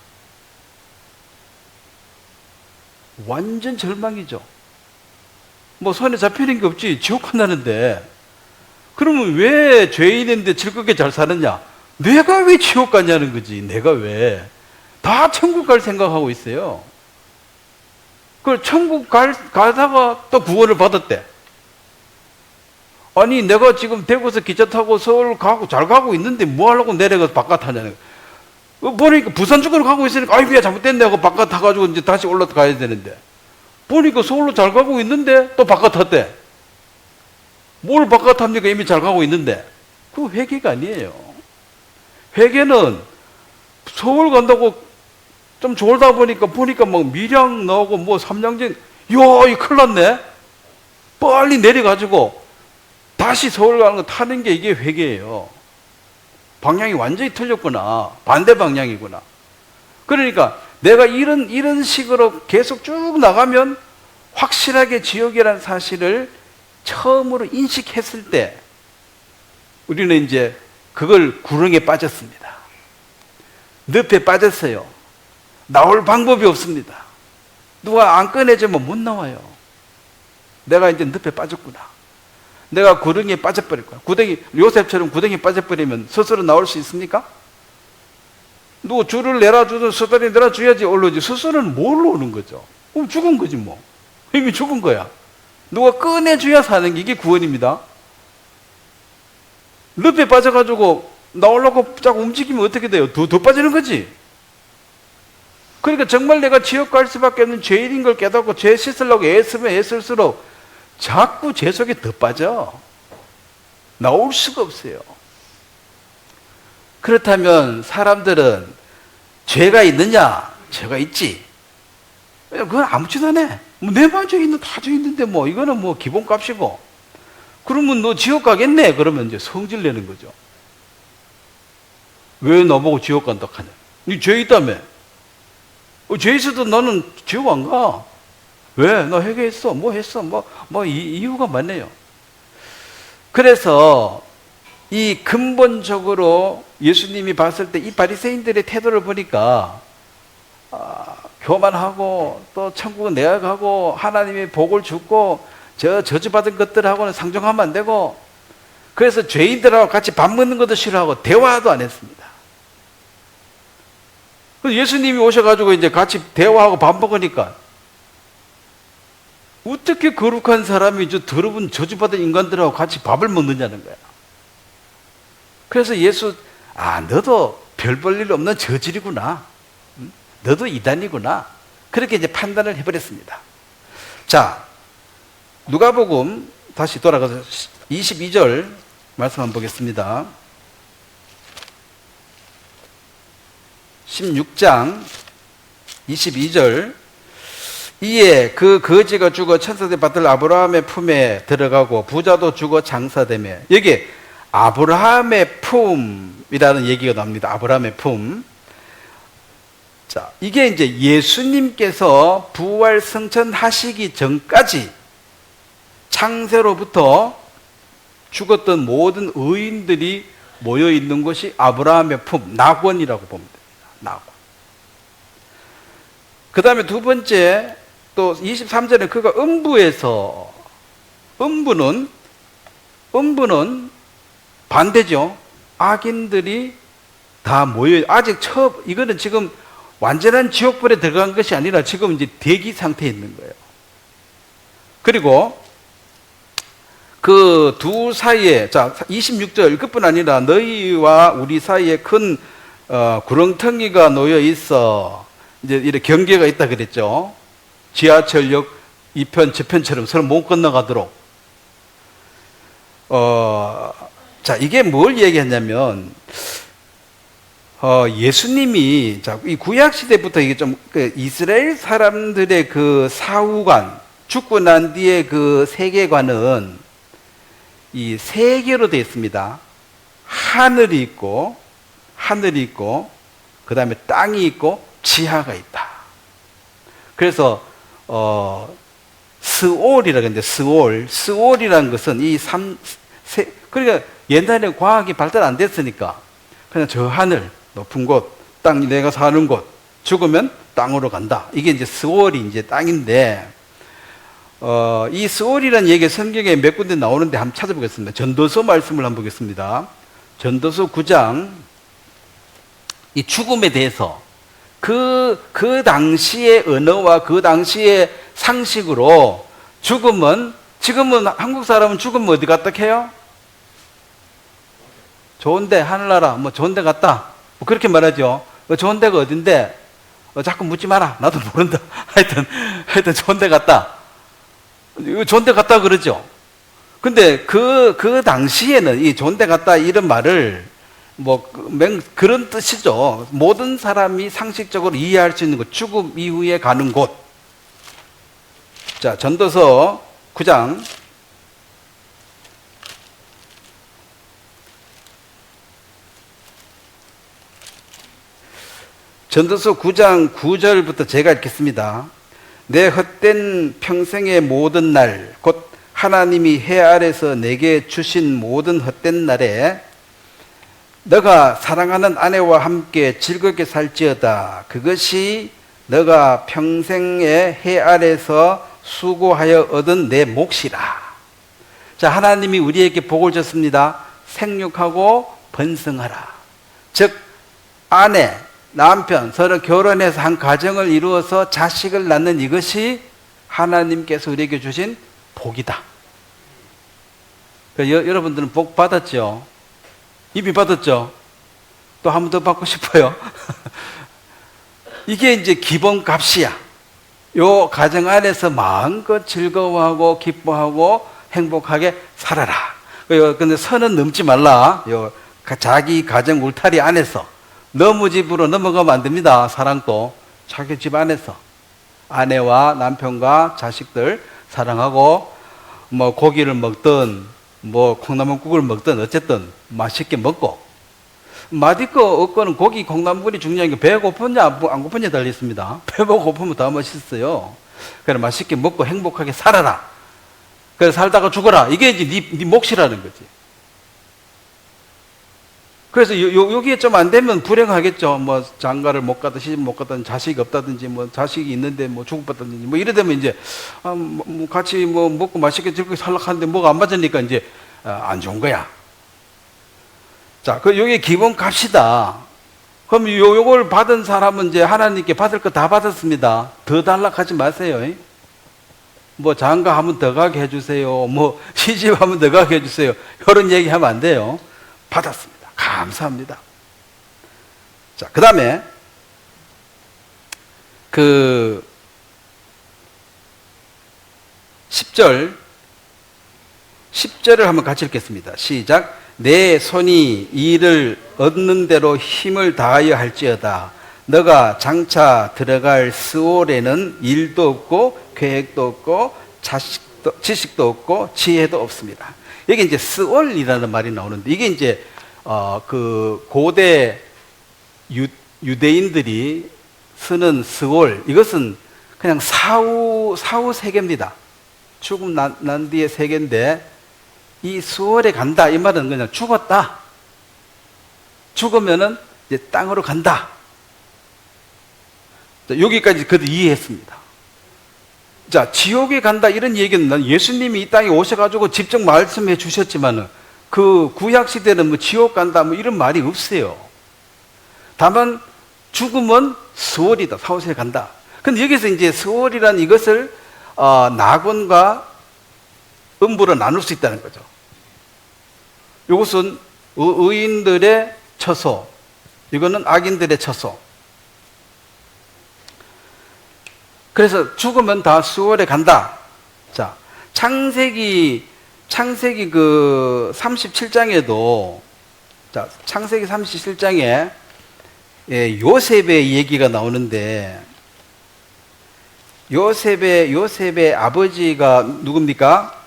완전 절망이죠. 뭐 손에 잡히는 게 없지. 지옥 간다는데. 그러면 왜 죄인인데 즐겁게 잘 사느냐? 내가 왜 지옥 가냐는 거지. 내가 왜. 다 천국 갈 생각하고 있어요. 천국 가다가 또 구원을 받았대. 아니, 내가 지금 대구에서 기차 타고 서울 가고 잘 가고 있는데 뭐 하려고 내려가서 바깥 타냐는 거야. 보니까 부산 쪽으로 가고 있으니까 아이고야 잘못됐네 하고 바깥 타가지고 이제 다시 올라가야 되는데, 보니까 서울로 잘 가고 있는데 또 바깥 탔대. 뭘 바깥 탑니까? 이미 잘 가고 있는데. 그거 회개가 아니에요. 회개는 서울 간다고 좀 졸다 보니까 막 밀양 나오고 뭐 삼량진, 이거 큰일 났네. 빨리 내려가지고 다시 서울 가는 거 타는 게 이게 회개예요. 방향이 완전히 틀렸구나. 반대 방향이구나. 그러니까 내가 이런 식으로 계속 쭉 나가면 확실하게 지옥이라는 사실을 처음으로 인식했을 때 우리는 이제 그걸 구렁이에 빠졌습니다. 늪에 빠졌어요. 나올 방법이 없습니다. 누가 안 꺼내주면 못 나와요. 내가 이제 늪에 빠졌구나. 내가 구덩이에 빠져버릴 거야. 요셉처럼 구덩이에 빠져버리면 스스로 나올 수 있습니까? 누구 줄을 내려주든 스스로 내려줘야지 올라오지. 스스로는 뭘 오는 거죠? 그럼 죽은 거지 뭐. 이미 죽은 거야. 누가 꺼내줘야 사는 게 이게 구원입니다. 늪에 빠져가지고 나오려고 자꾸 움직이면 어떻게 돼요? 더 빠지는 거지. 그러니까 정말 내가 지옥 갈 수밖에 없는 죄인인 걸 깨닫고 죄 씻으려고 애쓰면 애쓸수록 자꾸 죄 속에 더 빠져. 나올 수가 없어요. 그렇다면 사람들은 죄가 있느냐? 죄가 있지. 그건 아무렇지도 않아. 내 만 죄 있는 다 죄 있는데 뭐 이거는 뭐 기본값이고. 그러면 너 지옥 가겠네? 그러면 이제 성질 내는 거죠. 왜 나보고 지옥 간다 하냐? 니 죄 있다며. 죄 있어도 나는 지옥 안 가. 왜? 너 회개했어. 뭐 했어? 이유가 많네요. 그래서 이 근본적으로 예수님이 봤을 때 이 바리새인들의 태도를 보니까 교만하고 또 천국은 내가 가고 하나님이 복을 주고 저주받은 것들하고는 상종하면 안 되고, 그래서 죄인들하고 같이 밥 먹는 것도 싫어하고 대화도 안 했습니다. 예수님이 오셔가지고 이제 같이 대화하고 밥 먹으니까 어떻게 거룩한 사람이 저 더러운 저주받은 인간들하고 같이 밥을 먹느냐는 거야. 그래서 예수, 너도 별 볼 일 없는 저질이구나. 너도 이단이구나. 그렇게 이제 판단을 해버렸습니다. 자, 누가복음 다시 돌아가서 22절 말씀 한번 보겠습니다. 16장 22절. 이에 그 거지가 죽어 천사들이 받들 아브라함의 품에 들어가고 부자도 죽어 장사되며, 여기 아브라함의 품이라는 얘기가 나옵니다. 아브라함의 품. 자, 이게 이제 예수님께서 부활 승천하시기 전까지 창세로부터 죽었던 모든 의인들이 모여 있는 것이 아브라함의 품, 낙원이라고 보면 됩니다. 낙원. 그 다음에 두 번째, 또 23절에 그가 음부에서, 음부는 반대죠. 악인들이 다 모여, 아직 이거는 지금 완전한 지옥불에 들어간 것이 아니라 지금 이제 대기 상태에 있는 거예요. 그리고 그 두 사이에, 자, 26절, 그뿐 아니라 너희와 우리 사이에 큰 구렁텅이가 놓여 있어. 이제 이렇게 경계가 있다 그랬죠. 지하철역 2편, 저편처럼 서로 못 건너가도록. 자, 이게 뭘 얘기하냐면, 예수님이, 자, 이 구약시대부터 이게 좀, 이스라엘 사람들의 그 사후관, 죽고 난 뒤에 그 세계관은 이 세 개로 되어 있습니다. 하늘이 있고, 그 다음에 땅이 있고, 지하가 있다. 그래서, 스올이라고 하는데, 스올이라는 것은 그러니까 옛날에 과학이 발달 안 됐으니까, 그냥 저 하늘, 높은 곳, 땅, 내가 사는 곳, 죽으면 땅으로 간다. 이게 이제 스올이 이제 땅인데, 이 스올이라는 얘기 성경에 몇 군데 나오는데 한번 찾아보겠습니다. 전도서 말씀을 한번 보겠습니다. 전도서 9장, 이 죽음에 대해서 그 당시의 언어와 그 당시의 상식으로 지금은 한국 사람은 죽으면 어디 갔다 해요? 좋은데, 하늘나라, 뭐 좋은데 갔다. 뭐 그렇게 말하죠. 좋은 데가 어딘데? 자꾸 묻지 마라. 나도 모른다. 하여튼 좋은 데 갔다. 좋은 데 갔다 그러죠. 근데 그 당시에는 이 좋은 데 갔다 이런 말을 그런 뜻이죠. 모든 사람이 상식적으로 이해할 수 있는 곳, 죽음 이후에 가는 곳. 자, 전도서 9장. 전도서 9장 9절부터 제가 읽겠습니다. 내 헛된 평생의 모든 날, 곧 하나님이 해 아래서 내게 주신 모든 헛된 날에 너가 사랑하는 아내와 함께 즐겁게 살지어다. 그것이 너가 평생의 해 아래서 수고하여 얻은 내 몫이라. 자, 하나님이 우리에게 복을 줬습니다. 생육하고 번성하라. 즉, 아내, 남편, 서로 결혼해서 한 가정을 이루어서 자식을 낳는 이것이 하나님께서 우리에게 주신 복이다. 여러분들은 복 받았죠? 이미 받았죠? 또 한 번 더 받고 싶어요? 이게 이제 기본 값이야. 요 가정 안에서 마음껏 즐거워하고 기뻐하고 행복하게 살아라. 근데 선은 넘지 말라. 자기 가정 울타리 안에서 너무 집으로 넘어가면 안 됩니다. 사랑도 자기 집 안에서 아내와 남편과 자식들 사랑하고 뭐 고기를 먹든 뭐 콩나물국을 먹든 어쨌든 맛있게 먹고 맛있고 없고는 고기 콩나물이 중요한 게 배 고프냐 안 고프냐 달려 있습니다. 배가 고프면 더 맛있어요. 그래 맛있게 먹고 행복하게 살아라. 그래 살다가 죽어라. 이게 이제 네 몫이라는 거지. 그래서 여기에 좀 안 되면 불행하겠죠. 뭐 장가를 못 가든 시집 못 가든 자식이 없다든지 뭐 자식이 있는데 뭐 죽었다든지 뭐 이러되면 이제 뭐 같이 뭐 먹고 맛있게 즐겁게 살락하는데 뭐가 안 맞으니까 이제 안 좋은 거야. 자, 그 여기 기본 값이다. 그럼 요걸 받은 사람은 이제 하나님께 받을 거 다 받았습니다. 더 달락하지 마세요. 뭐 장가 하면 더 가게 해주세요. 뭐 시집 하면 더 가게 해주세요. 이런 얘기하면 안 돼요. 받았습니다. 감사합니다. 자, 그 다음에, 10절을 한번 같이 읽겠습니다. 시작. 내 손이 이를 얻는 대로 힘을 다하여 할지어다. 너가 장차 들어갈 스올에는 일도 없고, 계획도 없고, 지식도 없고, 지혜도 없습니다. 여기 이제 스올이라는 말이 나오는데, 이게 이제 그 고대 유대인들이 쓰는 스올, 이것은 그냥 사후 세계입니다. 죽음 난 뒤의 세계인데 이 스올에 간다 이 말은 그냥 죽었다. 죽으면은 이제 땅으로 간다. 자, 여기까지 그들 이해했습니다. 자, 지옥에 간다 이런 얘기는 난 예수님이 이 땅에 오셔가지고 직접 말씀해 주셨지만은 그 구약 시대는 뭐 지옥 간다 뭐 이런 말이 없어요. 다만 죽음은 스월이다. 사후세에 간다. 근데 여기서 이제 스월이란 이것을 낙원과 음부로 나눌 수 있다는 거죠. 이것은 의인들의 처소, 이거는 악인들의 처소. 그래서 죽으면 다 스월에 간다. 자, 창세기 그 37장에도, 자, 창세기 37장에 요셉의 얘기가 나오는데, 요셉의 아버지가 누굽니까?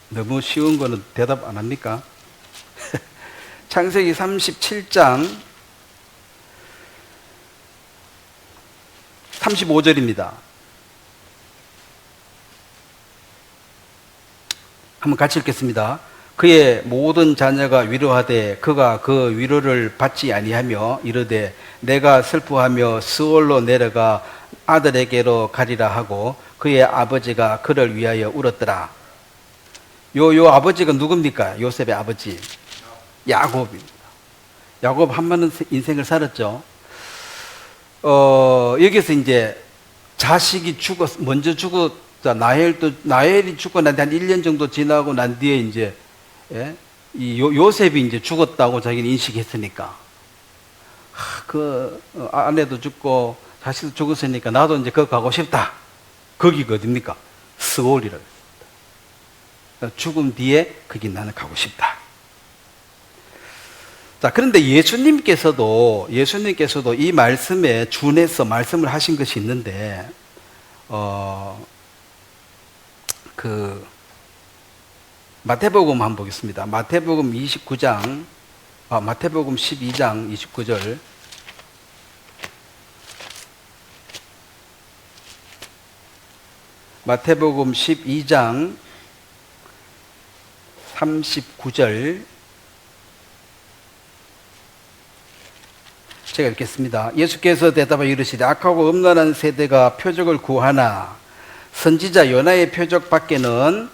너무 쉬운 거는 대답 안 합니까? 창세기 37장 35절입니다. 한번 같이 읽겠습니다. 그의 모든 자녀가 위로하되 그가 그 위로를 받지 아니하며 이르되 내가 슬퍼하며 스올로 내려가 아들에게로 가리라 하고 그의 아버지가 그를 위하여 울었더라. 요 아버지가 누굽니까? 요셉의 아버지 야곱입니다. 야곱 한 많은 인생을 살았죠. 여기서 이제 자식이 먼저 죽었다. 나헬이 죽고 난 뒤 한 1년 정도 지나고 난 뒤에 이제, 이 요셉이 이제 죽었다고 자기는 인식했으니까. 아내도 죽고 자식도 죽었으니까 나도 이제 거기 가고 싶다. 거기가 어딥니까? 스올이라고 했습니다. 죽음 뒤에 거기 나는 가고 싶다. 자, 그런데 예수님께서도 이 말씀에 준해서 말씀을 하신 것이 있는데, 마태복음 한번 보겠습니다. 마태복음 12장 29절. 마태복음 12장 39절. 제가 읽겠습니다. 예수께서 대답하여 이르시되 악하고 음란한 세대가 표적을 구하나 선지자 요나의 표적 밖에는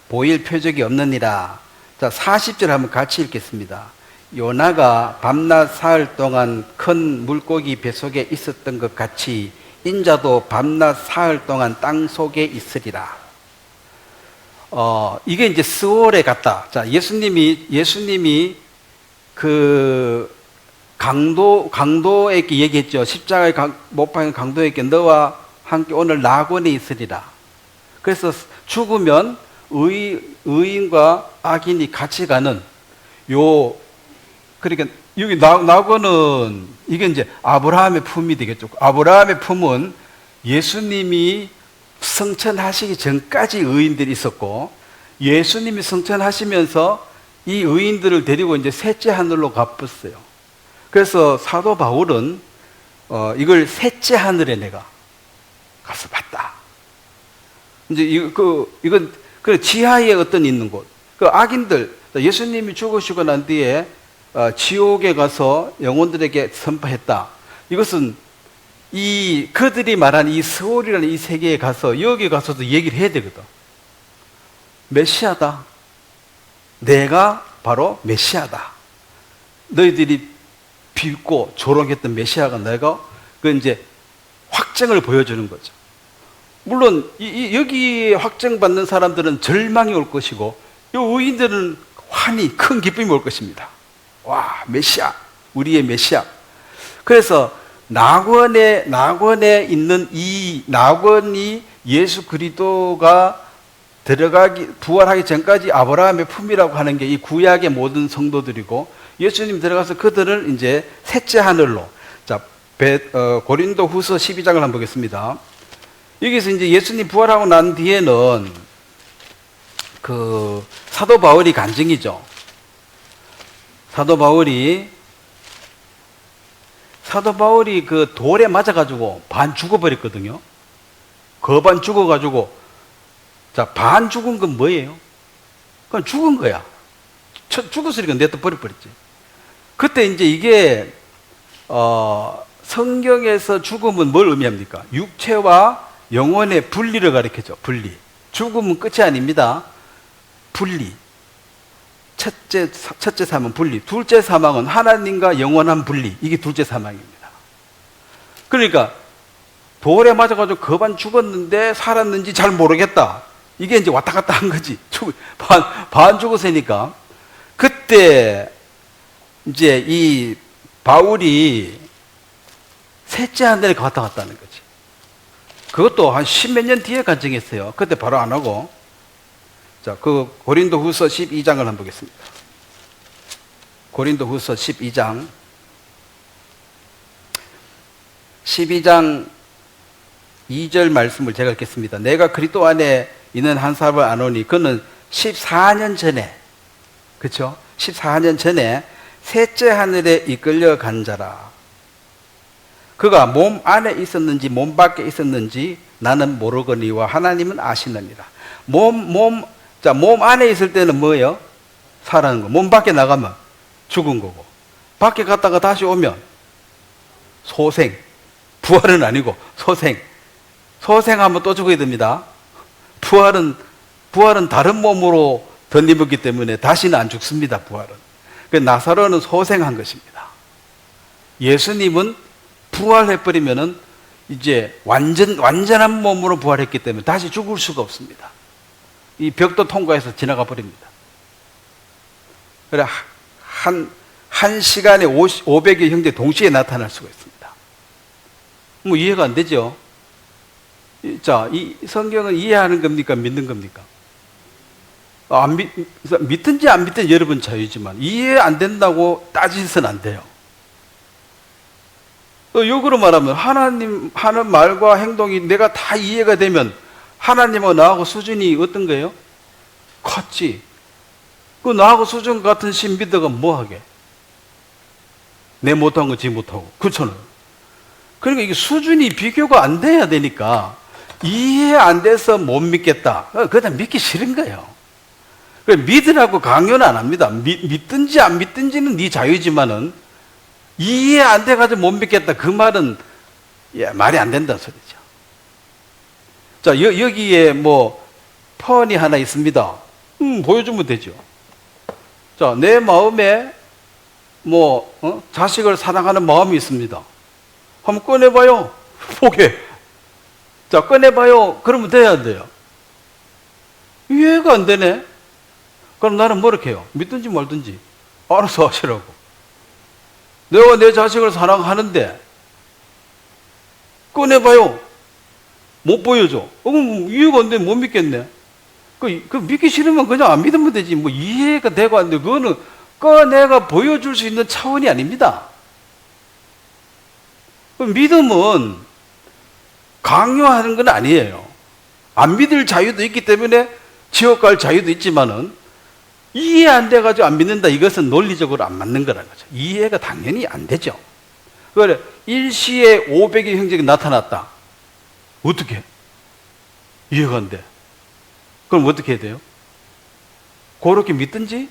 보일 표적이 없느니라. 자, 40절 한번 같이 읽겠습니다. 요나가 밤낮 사흘 동안 큰 물고기 뱃속에 있었던 것 같이 인자도 밤낮 사흘 동안 땅 속에 있으리라. 이게 이제 스월에 갔다. 자, 예수님이 그 강도에게 얘기했죠. 십자가에 못 박힌 강도에게 너와 함께 오늘 낙원에 있으리라. 그래서 죽으면 의인과 악인이 같이 가는 그러니까 여기 낙원은 이게 이제 아브라함의 품이 되겠죠. 아브라함의 품은 예수님이 성천하시기 전까지 의인들이 있었고, 예수님이 성천하시면서 이 의인들을 데리고 이제 셋째 하늘로 가봤어요. 그래서 사도 바울은 이걸 셋째 하늘에 내가 가서 봤다. 이제 이건 그 지하에 어떤 있는 곳, 그 악인들, 예수님이 죽으시고 난 뒤에 지옥에 가서 영혼들에게 선포했다. 이것은 그들이 말한 이 스월이라는 이 세계에 가서 여기 가서도 얘기를 해야 되거든. 메시아다. 내가 바로 메시아다. 너희들이 빚고 조롱했던 메시아가 내가 이제 확증을 보여주는 거죠. 물론 여기 확증받는 사람들은 절망이 올 것이고, 이 의인들은 환희, 큰 기쁨이 올 것입니다. 와, 메시아, 우리의 메시아. 그래서 낙원에 있는 이 낙원이 예수 그리스도가 부활하기 전까지 아브라함의 품이라고 하는 게 이 구약의 모든 성도들이고, 예수님 들어가서 그들을 이제 셋째 하늘로. 자, 고린도 후서 12장을 한번 보겠습니다. 여기서 이제 예수님 부활하고 난 뒤에는 그 사도 바울이 간증이죠. 사도 바울이 그 돌에 맞아가지고 반 죽어버렸거든요. 반 죽어가지고, 자, 반 죽은 건 뭐예요? 그건 죽은 거야. 죽었으니까 내다 버려버렸지. 그때 이제 이게, 성경에서 죽음은 뭘 의미합니까? 육체와 영혼의 분리를 가리켜줘, 분리. 죽음은 끝이 아닙니다. 분리. 첫째 사망은 분리. 둘째 사망은 하나님과 영원한 분리. 이게 둘째 사망입니다. 그러니까 돌에 맞아가지고 거반 죽었는데 살았는지 잘 모르겠다. 이게 이제 왔다 갔다 한 거지. 반 죽었으니까. 그때 이제 이 바울이 셋째 하늘에 왔다 갔다는 거지. 그것도 한 10몇 년 뒤에 간증했어요. 그때 바로 안 하고. 자, 그 고린도 후서 12장을 한번 보겠습니다. 고린도 후서 12장 2절 말씀을 제가 읽겠습니다. 내가 그리스도 안에 있는 한 사람을 아노니 그는 14년 전에, 그렇죠? 14년 전에 셋째 하늘에 이끌려 간 자라. 그가 몸 안에 있었는지 몸 밖에 있었는지 나는 모르거니와 하나님은 아시느니라. 몸 안에 있을 때는 뭐예요? 살아는 거. 몸 밖에 나가면 죽은 거고, 밖에 갔다가 다시 오면 소생. 부활은 아니고 소생. 소생하면 또 죽어야 됩니다. 부활은 다른 몸으로 덧입었기 때문에 다시는 안 죽습니다. 부활은. 나사로는 소생한 것입니다. 예수님은 부활해버리면은 이제 완전한 몸으로 부활했기 때문에 다시 죽을 수가 없습니다. 이 벽도 통과해서 지나가 버립니다. 그래, 한 시간에 500여 형제 동시에 나타날 수가 있습니다. 뭐 이해가 안 되죠? 자, 이 성경은 이해하는 겁니까? 믿는 겁니까? 믿든지 안 믿든지 여러분 자유지만 이해 안 된다고 따지서는 안 돼요. 역으로 말하면 하나님 하는 말과 행동이 내가 다 이해가 되면 하나님하고 나하고 수준이 어떤 거예요? 같지. 그 나하고 수준 같은 신 믿어가 뭐하게? 내 못한 거 지 못하고. 그렇잖아요. 그러니까 이게 수준이 비교가 안 돼야 되니까 이해 안 돼서 못 믿겠다. 그냥 믿기 싫은 거예요. 믿으라고 강요는 안 합니다. 믿든지 안 믿든지는 네 자유지만은 이해 안 돼가지고 못 믿겠다. 그 말은 말이 안 된다는 소리죠. 자, 여기에 뭐 펀이 하나 있습니다. 보여주면 되죠. 자, 내 마음에 자식을 사랑하는 마음이 있습니다. 한번 꺼내봐요. 보게. 자, 꺼내봐요. 그러면 돼야 안 돼요? 이해가 안 되네. 그럼 나는 뭐 이렇게 해요? 믿든지 말든지 알아서 하시라고. 내가 내 자식을 사랑하는데 꺼내봐요. 못 보여줘. 그럼 이해가 안 되면 못 믿겠네. 그 믿기 싫으면 그냥 안 믿으면 되지. 뭐 이해가 되고 안 되고, 그거는 내가 보여줄 수 있는 차원이 아닙니다. 믿음은 강요하는 건 아니에요. 안 믿을 자유도 있기 때문에 지옥 갈 자유도 있지만은, 이해 안 돼가지고 안 믿는다, 이것은 논리적으로 안 맞는 거라는 거죠. 이해가 당연히 안 되죠. 그래, 일시에 500의 형제가 나타났다. 어떻게? 이해가 안 돼. 그럼 어떻게 해야 돼요? 그렇게 믿든지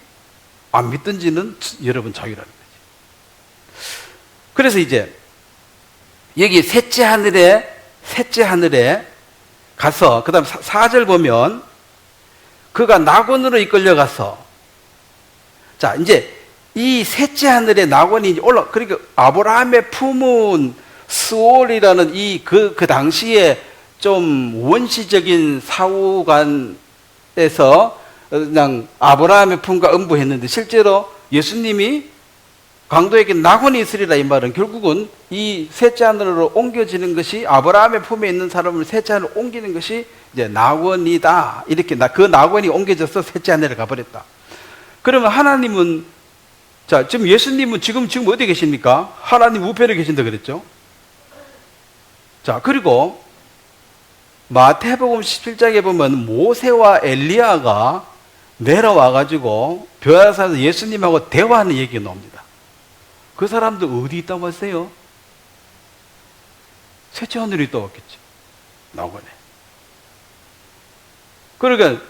안 믿든지는 여러분 자유라는 거지. 그래서 이제 여기 셋째 하늘에 가서, 그 다음 4절 보면, 그가 낙원으로 이끌려가서, 자, 이제 이 셋째 하늘에 낙원이 이제 그러니까 아브라함의 품은 스올이라는 그 당시에 좀 원시적인 사후관에서 그냥 아브라함의 품과 음부했는데, 실제로 예수님이 강도에게 낙원이 있으리라, 이 말은 결국은 이 셋째 하늘로 옮겨지는 것이, 아브라함의 품에 있는 사람을 셋째 하늘로 옮기는 것이 이제 낙원이다. 이렇게 그 낙원이 옮겨져서 셋째 하늘에 가버렸다. 그러면 하나님은, 자, 지금 예수님은 지금 어디 계십니까? 하나님 우편에 계신다 그랬죠? 자, 그리고 마태복음 17장에 보면 모세와 엘리야가 내려와가지고 벼라산에서 예수님하고 대화하는 얘기가 나옵니다. 그 사람들 어디 있다고 하세요? 셋째 하늘에 있다고 했겠지. 낙원에. 그러니까,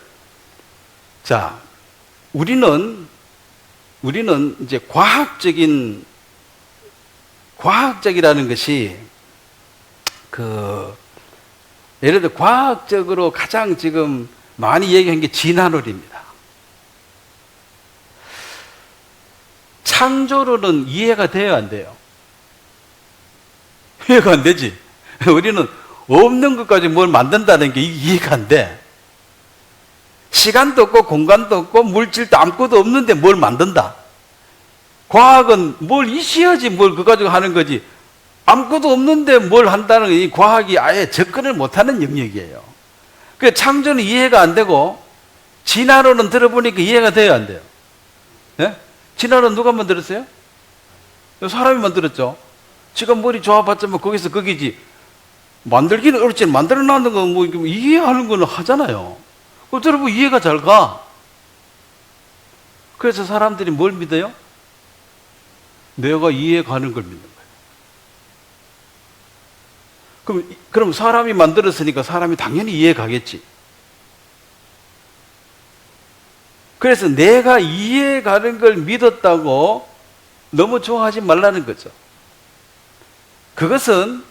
자, 우리는 이제 과학적이라는 것이, 예를 들어 과학적으로 가장 지금 많이 얘기한 게 진화론입니다. 창조론은 이해가 돼야 안 돼요? 이해가 안 되지. 우리는 없는 것까지 뭘 만든다는 게 이해가 안 돼. 시간도 없고 공간도 없고 물질도 아무것도 없는데 뭘 만든다. 과학은 뭘 있어야지 뭘 그거 가지고 하는 거지. 아무것도 없는데 뭘 한다는 이 과학이 아예 접근을 못하는 영역이에요. 그 창조는 이해가 안 되고, 진화론은 들어보니까 이해가 돼야 안 돼요. 네? 진화론 누가 만들었어요? 사람이 만들었죠. 지금 머리 좋아봤자 뭐 거기서 거기지. 만들기는 어렵지. 만들어놨는 거 뭐 이해하는 거는 하잖아요. 여러분 이해가 잘 가. 그래서 사람들이 뭘 믿어요? 내가 이해가는 걸 믿는 거예요. 그럼 사람이 만들었으니까 사람이 당연히 이해가겠지. 그래서 내가 이해가는 걸 믿었다고 너무 좋아하지 말라는 거죠. 그것은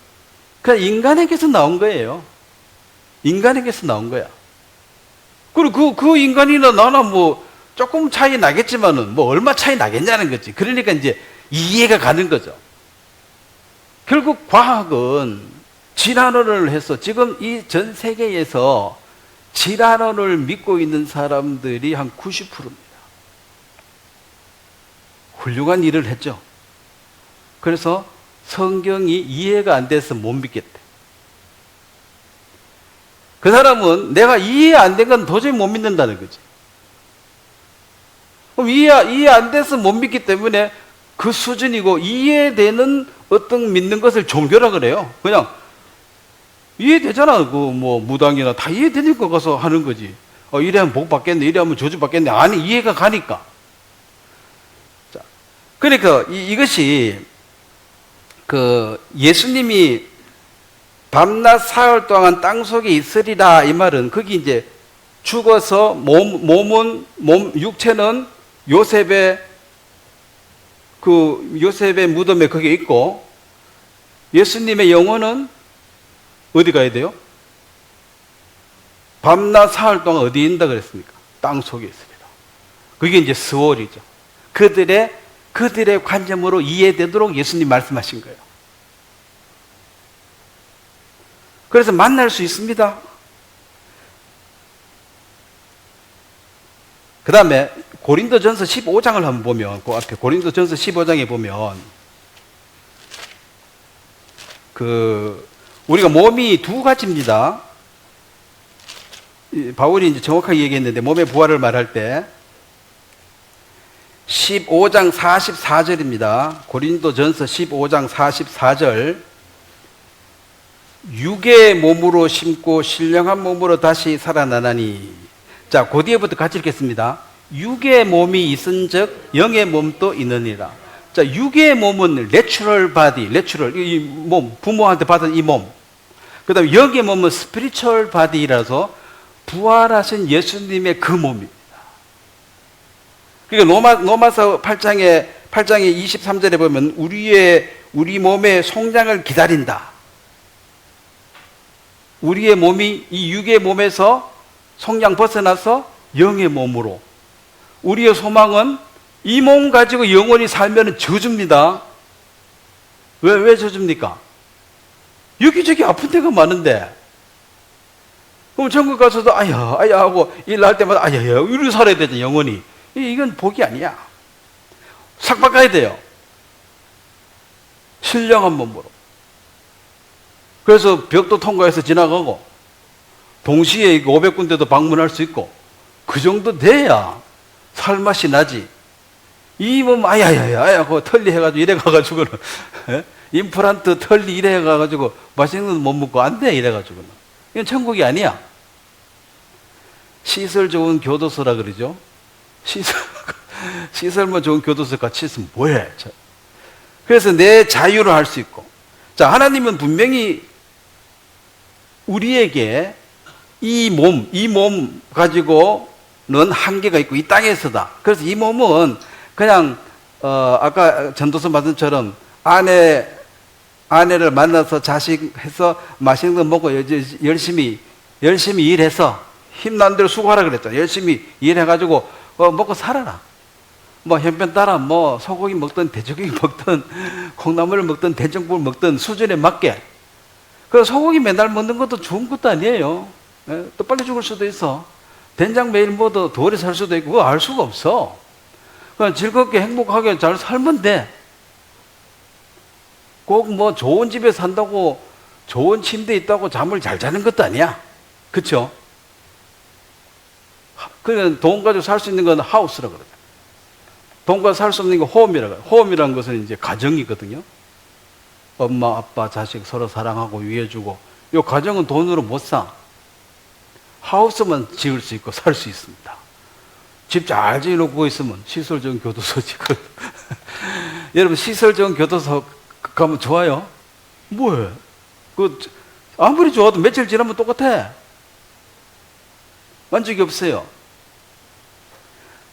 그냥 인간에게서 나온 거예요. 인간에게서 나온 거야. 그리고 그 인간이나 나나 뭐 조금 차이 나겠지만은 뭐 얼마 차이 나겠냐는 거지. 그러니까 이제 이해가 가는 거죠. 결국 과학은 진화론을 해서 지금 이 전 세계에서 진화론을 믿고 있는 사람들이 한 90%입니다. 훌륭한 일을 했죠. 그래서 성경이 이해가 안 돼서 못 믿겠대. 그 사람은 내가 이해 안 된 건 도저히 못 믿는다는 거지. 그럼 이해 안 돼서 못 믿기 때문에 그 수준이고, 이해되는 어떤 믿는 것을 종교라 그래요. 그냥 이해되잖아. 뭐 무당이나 다 이해되니까 가서 하는 거지. 이래하면 복 받겠네, 이래하면 저주 받겠네. 아니, 이해가 가니까. 자, 그러니까 이것이 예수님이 밤낮 사흘 동안 땅 속에 있으리라, 이 말은 거기 이제 죽어서 육체는 요셉의 무덤에 거기에 있고, 예수님의 영혼은 어디 가야 돼요? 밤낮 사흘 동안 어디 있다 그랬습니까? 땅 속에 있으리라. 그게 이제 스월이죠. 그들의 관점으로 이해되도록 예수님 말씀하신 거예요. 그래서 만날 수 있습니다. 그 다음에 고린도전서 15장을 한번 보면, 그 앞에 고린도전서 15장에 보면 우리가 몸이 두 가지입니다. 바울이 이제 정확하게 얘기했는데 몸의 부활을 말할 때 15장 44절입니다. 고린도전서 15장 44절. 육의 몸으로 심고 신령한 몸으로 다시 살아나나니. 자, 그 뒤에부터 같이 읽겠습니다. 육의 몸이 있은즉 영의 몸도 있느니라. 자, 육의 몸은 내추럴 바디, 내추럴 이 몸, 부모한테 받은 이 몸. 그다음에 영의 몸은 스피리추얼 바디라서 부활하신 예수님의 그 몸입니다. 그러니까 로마서 8장에 23절에 보면 우리 몸의 성장을 기다린다. 우리의 몸이 이 육의 몸에서 성장 벗어나서 영의 몸으로. 우리의 소망은 이 몸 가지고 영원히 살면 저주입니다. 왜 저주입니까? 여기저기 아픈 데가 많은데. 그럼 천국 가서도 아야 하고 일 할 때마다 아야 이리 살아야 되죠, 영원히. 이건 복이 아니야. 삭 바꿔야 돼요. 신령한 몸으로. 그래서 벽도 통과해서 지나가고 동시에 500군데도 방문할 수 있고 그 정도 돼야 살맛이 나지. 이 몸 아야야야 하고 털리 해가지고 이래 가가지고는 임플란트 털리 이래 해가지고 맛있는 거 못 먹고 안 돼 이래 가지고는. 이건 천국이 아니야. 시설 좋은 교도소라 그러죠. 시설만 좋은 교도소 같이 있으면 뭐해. 그래서 내 자유를 할 수 있고. 자, 하나님은 분명히 우리에게 이 몸 가지고는 한계가 있고 이 땅에서다. 그래서 이 몸은 그냥 아까 전도서 말씀처럼 아내를 만나서 자식해서 맛있는 거 먹고 열심히 일해서 힘난 대로 수고하라 그랬잖아. 열심히 일해가지고 먹고 살아라. 뭐 햇볕 따라 뭐 소고기 먹든 돼지고기 먹든 콩나물을 먹든 된장국을 먹든 수준에 맞게. 그 소고기 맨날 먹는 것도 좋은 것도 아니에요. 또 빨리 죽을 수도 있어. 된장 매일 먹어도 더 오래 살 수도 있고 그거 알 수가 없어. 그냥 즐겁게 행복하게 잘 살면 돼. 꼭 뭐 좋은 집에 산다고 좋은 침대에 있다고 잠을 잘 자는 것도 아니야. 그렇죠? 그냥 돈 가지고 살 수 있는 건 하우스라고 그래요. 돈 가지고 살 수 없는 건 홈이라고 해요. 홈이라는 것은 이제 가정이거든요. 엄마, 아빠, 자식 서로 사랑하고 위해주고. 이 가정은 돈으로 못 사. 하우스만 지을 수 있고 살 수 있습니다. 집 잘 지어놓고 있으면 시설 좋은 교도소 지금. 여러분 시설 좋은 교도소 가면 좋아요? 뭐해? 아무리 좋아도 며칠 지나면 똑같아. 만족이 없어요.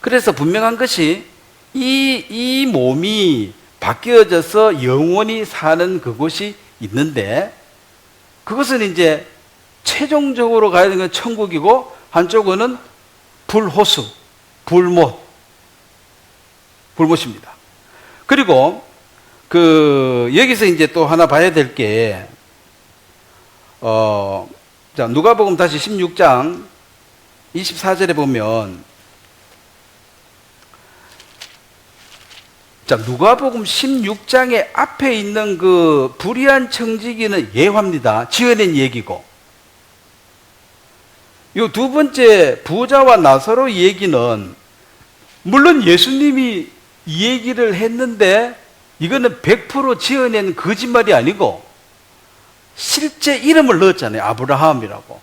그래서 분명한 것이 이 몸이 바뀌어져서 영원히 사는 그곳이 있는데 그것은 이제 최종적으로 가야 되는 건 천국이고 한쪽은 불호수, 불못입니다. 그리고 여기서 이제 또 하나 봐야 될 게 자, 누가복음 다시 16장 24절에 보면 자, 누가복음 16장의 앞에 있는 그 불의한 청지기는 예화입니다. 지어낸 얘기고. 이 두 번째 부자와 나사로 얘기는 물론 예수님이 이 얘기를 했는데 이거는 100% 지어낸 거짓말이 아니고 실제 이름을 넣었잖아요. 아브라함이라고.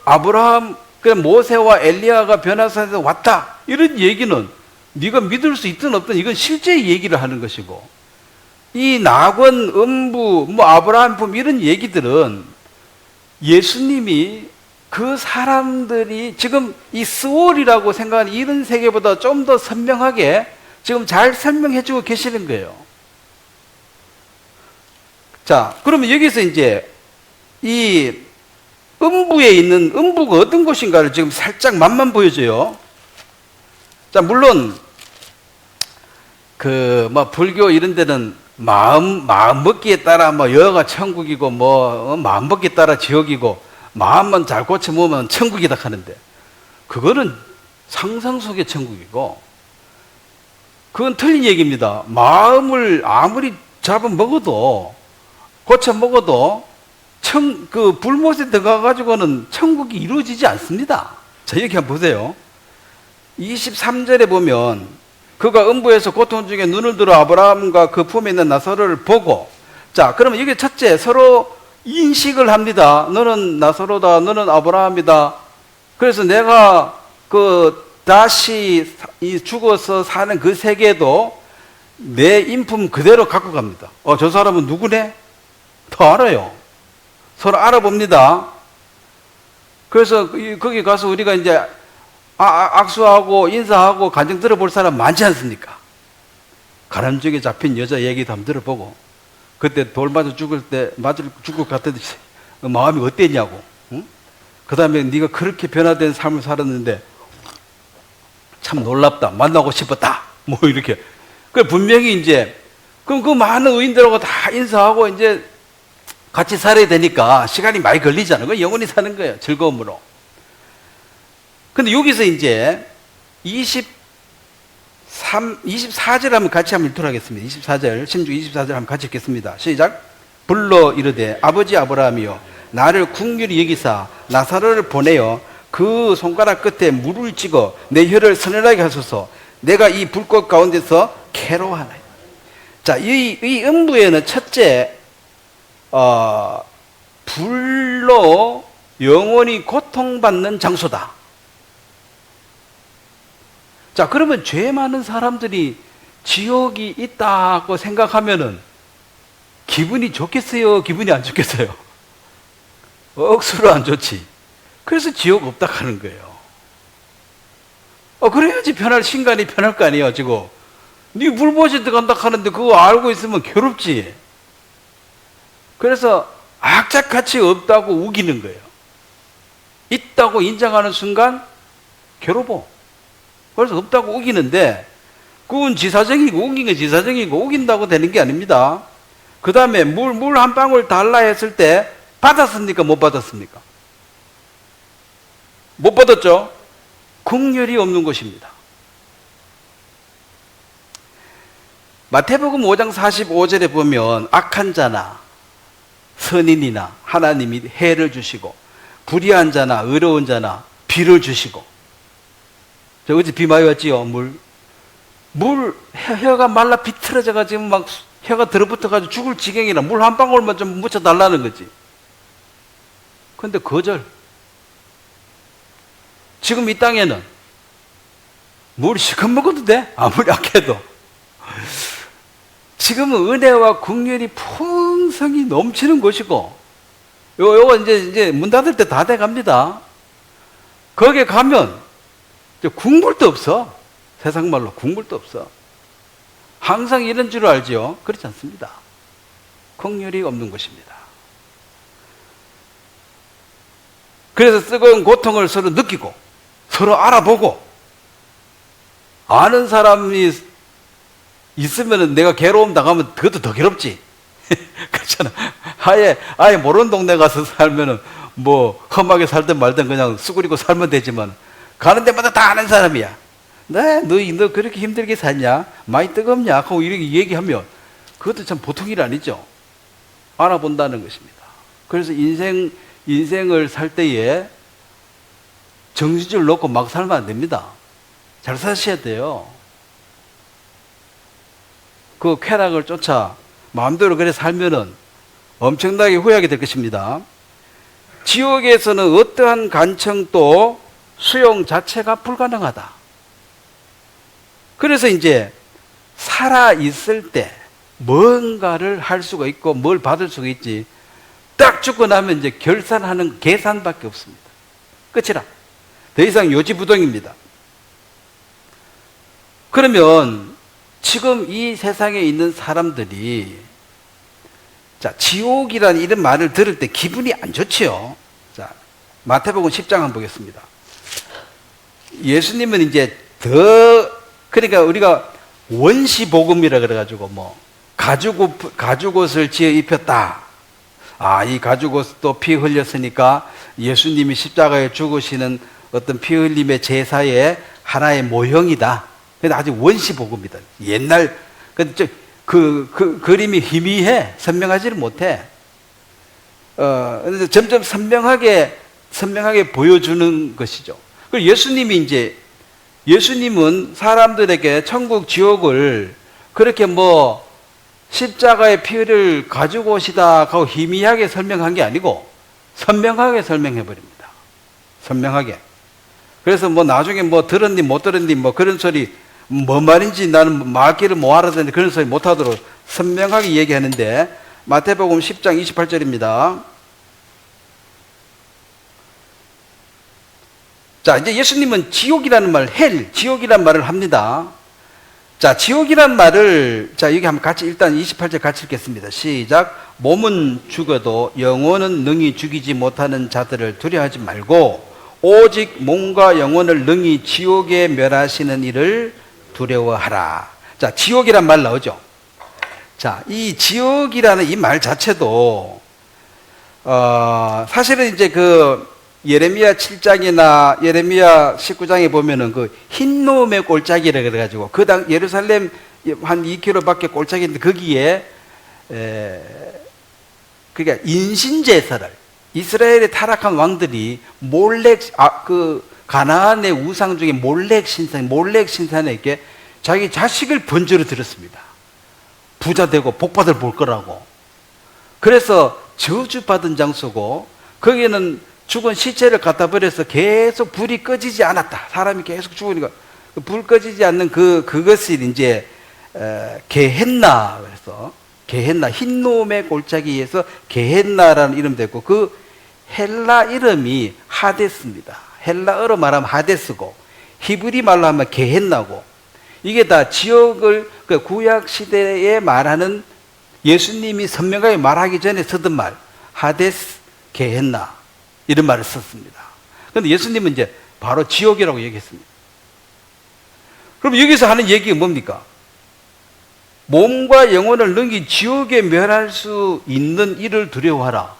아브라함, 모세와 엘리야가 변화산에서 왔다. 이런 얘기는 네가 믿을 수 있든 없든 이건 실제 얘기를 하는 것이고 이 낙원, 음부, 아브라함 품 이런 얘기들은 예수님이 그 사람들이 지금 이 스월이라고 생각하는 이런 세계보다 좀 더 선명하게 지금 잘 설명해 주고 계시는 거예요. 자, 그러면 여기서 이제 이 음부에 있는 음부가 어떤 곳인가를 지금 살짝 맛만 보여줘요. 자, 물론 불교 이런 데는 마음 먹기에 따라 여가 천국이고 마음 먹기에 따라 지옥이고 마음만 잘 고쳐 먹으면 천국이다 하는데 그거는 상상 속의 천국이고 그건 틀린 얘기입니다. 마음을 아무리 잡아 먹어도 고쳐 먹어도 그 불못에 들어가가지고는 천국이 이루어지지 않습니다. 자, 여기 한번 보세요. 23절에 보면 그가 음부에서 고통 중에 눈을 들어 아브라함과 그 품에 있는 나사로를 보고, 자, 그러면 여기 첫째 서로 인식을 합니다. 너는 나사로다, 너는 아브라함이다. 그래서 내가 다시 죽어서 사는 그 세계도 내 인품 그대로 갖고 갑니다. 저 사람은 누구네? 더 알아요. 서로 알아봅니다. 그래서 거기 가서 우리가 이제 악수하고 인사하고 간증 들어볼 사람 많지 않습니까? 가람쪽에 잡힌 여자 얘기도 한번 들어보고, 그때 돌 맞아 죽을 것 같았는데 마음이 어땠냐고. 응? 그 다음에 네가 그렇게 변화된 삶을 살았는데 참 놀랍다, 만나고 싶었다, 뭐 이렇게. 분명히 이제 그 많은 의인들하고 다 인사하고 이제 같이 살아야 되니까 시간이 많이 걸리잖아요. 그 영원히 사는 거예요, 즐거움으로. 근데 여기서 이제 24절 한번 같이 한번 읽도록 하겠습니다. 24절, 신주 24절 한번 같이 읽겠습니다. 시작. 불러 이르되 아버지 아브라함이여, 나를 긍휼히 여기사 나사로를 보내어 그 손가락 끝에 물을 찍어 내 혀를 서늘하게 하소서. 내가 이 불꽃 가운데서 괴로워하나이다. 자, 이 음부에는 첫째, 불로 영원히 고통받는 장소다. 자, 그러면 죄 많은 사람들이 지옥이 있다고 생각하면은 기분이 좋겠어요? 기분이 안 좋겠어요? 억수로 안 좋지. 그래서 지옥 없다 하는 거예요. 그래야지 신간이 편할 거 아니에요, 지금. 네 불못에 들어간다 하는데 그거 알고 있으면 괴롭지. 그래서 악착같이 없다고 우기는 거예요. 있다고 인정하는 순간 괴로워. 그래서 없다고 우기는데, 그건 지사적이고 우긴 게 지사적이고 우긴다고 되는 게 아닙니다. 그 다음에 물 한 방울 달라 했을 때 받았습니까? 못 받았습니까? 못 받았죠? 긍휼이 없는 것입니다. 마태복음 5장 45절에 보면 악한 자나 선인이나 하나님이 해를 주시고, 불의한 자나 의로운 자나 비를 주시고. 저 어제 비 많이 왔지요? 혀가 말라 비틀어져가지고 막 혀가 들어붙어가지고 죽을 지경이라 물 한 방울만 좀 묻혀달라는 거지. 근데 거절. 지금 이 땅에는 물 시커 먹어도 돼? 아무리 악해도. 지금은 은혜와 긍휼이 풍성히 넘치는 곳이고, 요거 이제 문 닫을 때 다 돼 갑니다. 거기에 가면 국물도 없어. 세상 말로 국물도 없어. 항상 이런 줄 알죠? 그렇지 않습니다. 긍휼이 없는 것입니다. 그래서 뜨거운 고통을 서로 느끼고 서로 알아보고, 아는 사람이 있으면 내가 괴로움 당하면 그것도 더 괴롭지. 그렇잖아. 아예 모르는 동네 가서 살면은 뭐 험하게 살든 말든 그냥 수그리고 살면 되지만, 가는 데마다 다 아는 사람이야. 너 그렇게 힘들게 살냐? 많이 뜨겁냐? 하고 이렇게 얘기하면 그것도 참 보통 일 아니죠. 알아본다는 것입니다. 그래서 인생을 살 때에 정신줄 놓고 막 살면 안 됩니다. 잘 사셔야 돼요. 그 쾌락을 쫓아 마음대로 그래 살면은 엄청나게 후회하게 될 것입니다. 지옥에서는 어떠한 간청도 수용 자체가 불가능하다. 그래서 이제 살아있을 때 뭔가를 할 수가 있고 뭘 받을 수가 있지, 딱 죽고 나면 이제 결산하는 계산밖에 없습니다. 끝이라. 더 이상 요지부동입니다. 그러면 지금 이 세상에 있는 사람들이, 자, 지옥이라는 이런 말을 들을 때 기분이 안 좋지요. 자, 마태복음 10장 한번 보겠습니다. 예수님은 이제 그러니까 우리가 원시복음이라 그래가지고 뭐 가죽옷을 지어 입혔다. 이 가죽옷도 피 흘렸으니까 예수님이 십자가에 죽으시는 어떤 피 흘림의 제사의 하나의 모형이다. 근데 아직 원시복음이다. 옛날 그 그림이 희미해. 선명하지를 못해. 그래서 점점 선명하게 보여주는 것이죠. 그리고 예수님은 사람들에게 천국, 지옥을 그렇게 뭐 십자가의 피를 가지고 오시다 하고 희미하게 설명한 게 아니고 선명하게 설명해 버립니다. 선명하게. 그래서 뭐 나중에 뭐 들었니 못 들었니 뭐 그런 소리 뭔 말인지 나는 말귀를 못 알아듣는데 그런 소리 못 하도록 선명하게 얘기하는데 마태복음 10장 28절입니다. 자, 이제 예수님은 지옥이라는 말, 지옥이라는 말을 합니다. 자, 지옥이라는 말을, 자, 여기 한번 같이, 일단 28절 같이 읽겠습니다. 시작. 몸은 죽어도 영혼은 능히 죽이지 못하는 자들을 두려워하지 말고, 오직 몸과 영혼을 능히 지옥에 멸하시는 이를 두려워하라. 자, 지옥이란 말 나오죠. 자, 이 지옥이라는 이 말 자체도, 사실은 이제 예레미야 7장이나 예레미야 19장에 보면은 흰놈의 골짜기라 그래가지고 예루살렘 한 2km 밖에 골짜기인데 거기에 그러니까 인신제사를 이스라엘의 타락한 왕들이 가나안의 우상 중에 몰렉 신산에게 자기 자식을 번제로 드렸습니다. 부자 되고 복받을 볼 거라고. 그래서 저주받은 장소고 거기는 죽은 시체를 갖다 버려서 계속 불이 꺼지지 않았다. 사람이 계속 죽으니까 불 꺼지지 않는 그것을 이제 게헨나, 그래서 게헨나, 흰놈의 골짜기에서 게헨나라는 이름 됐고 그 헬라 이름이 하데스입니다. 헬라어로 말하면 하데스고 히브리 말로 하면 게헨나고 이게 다 지옥을 구약 시대에 말하는 예수님이 선명하게 말하기 전에 쓰던 말 하데스, 게헨나 이런 말을 썼습니다. 그런데 예수님은 이제 바로 지옥이라고 얘기했습니다. 그럼 여기서 하는 얘기가 뭡니까? 몸과 영혼을 능히 지옥에 멸할 수 있는 이를 두려워하라.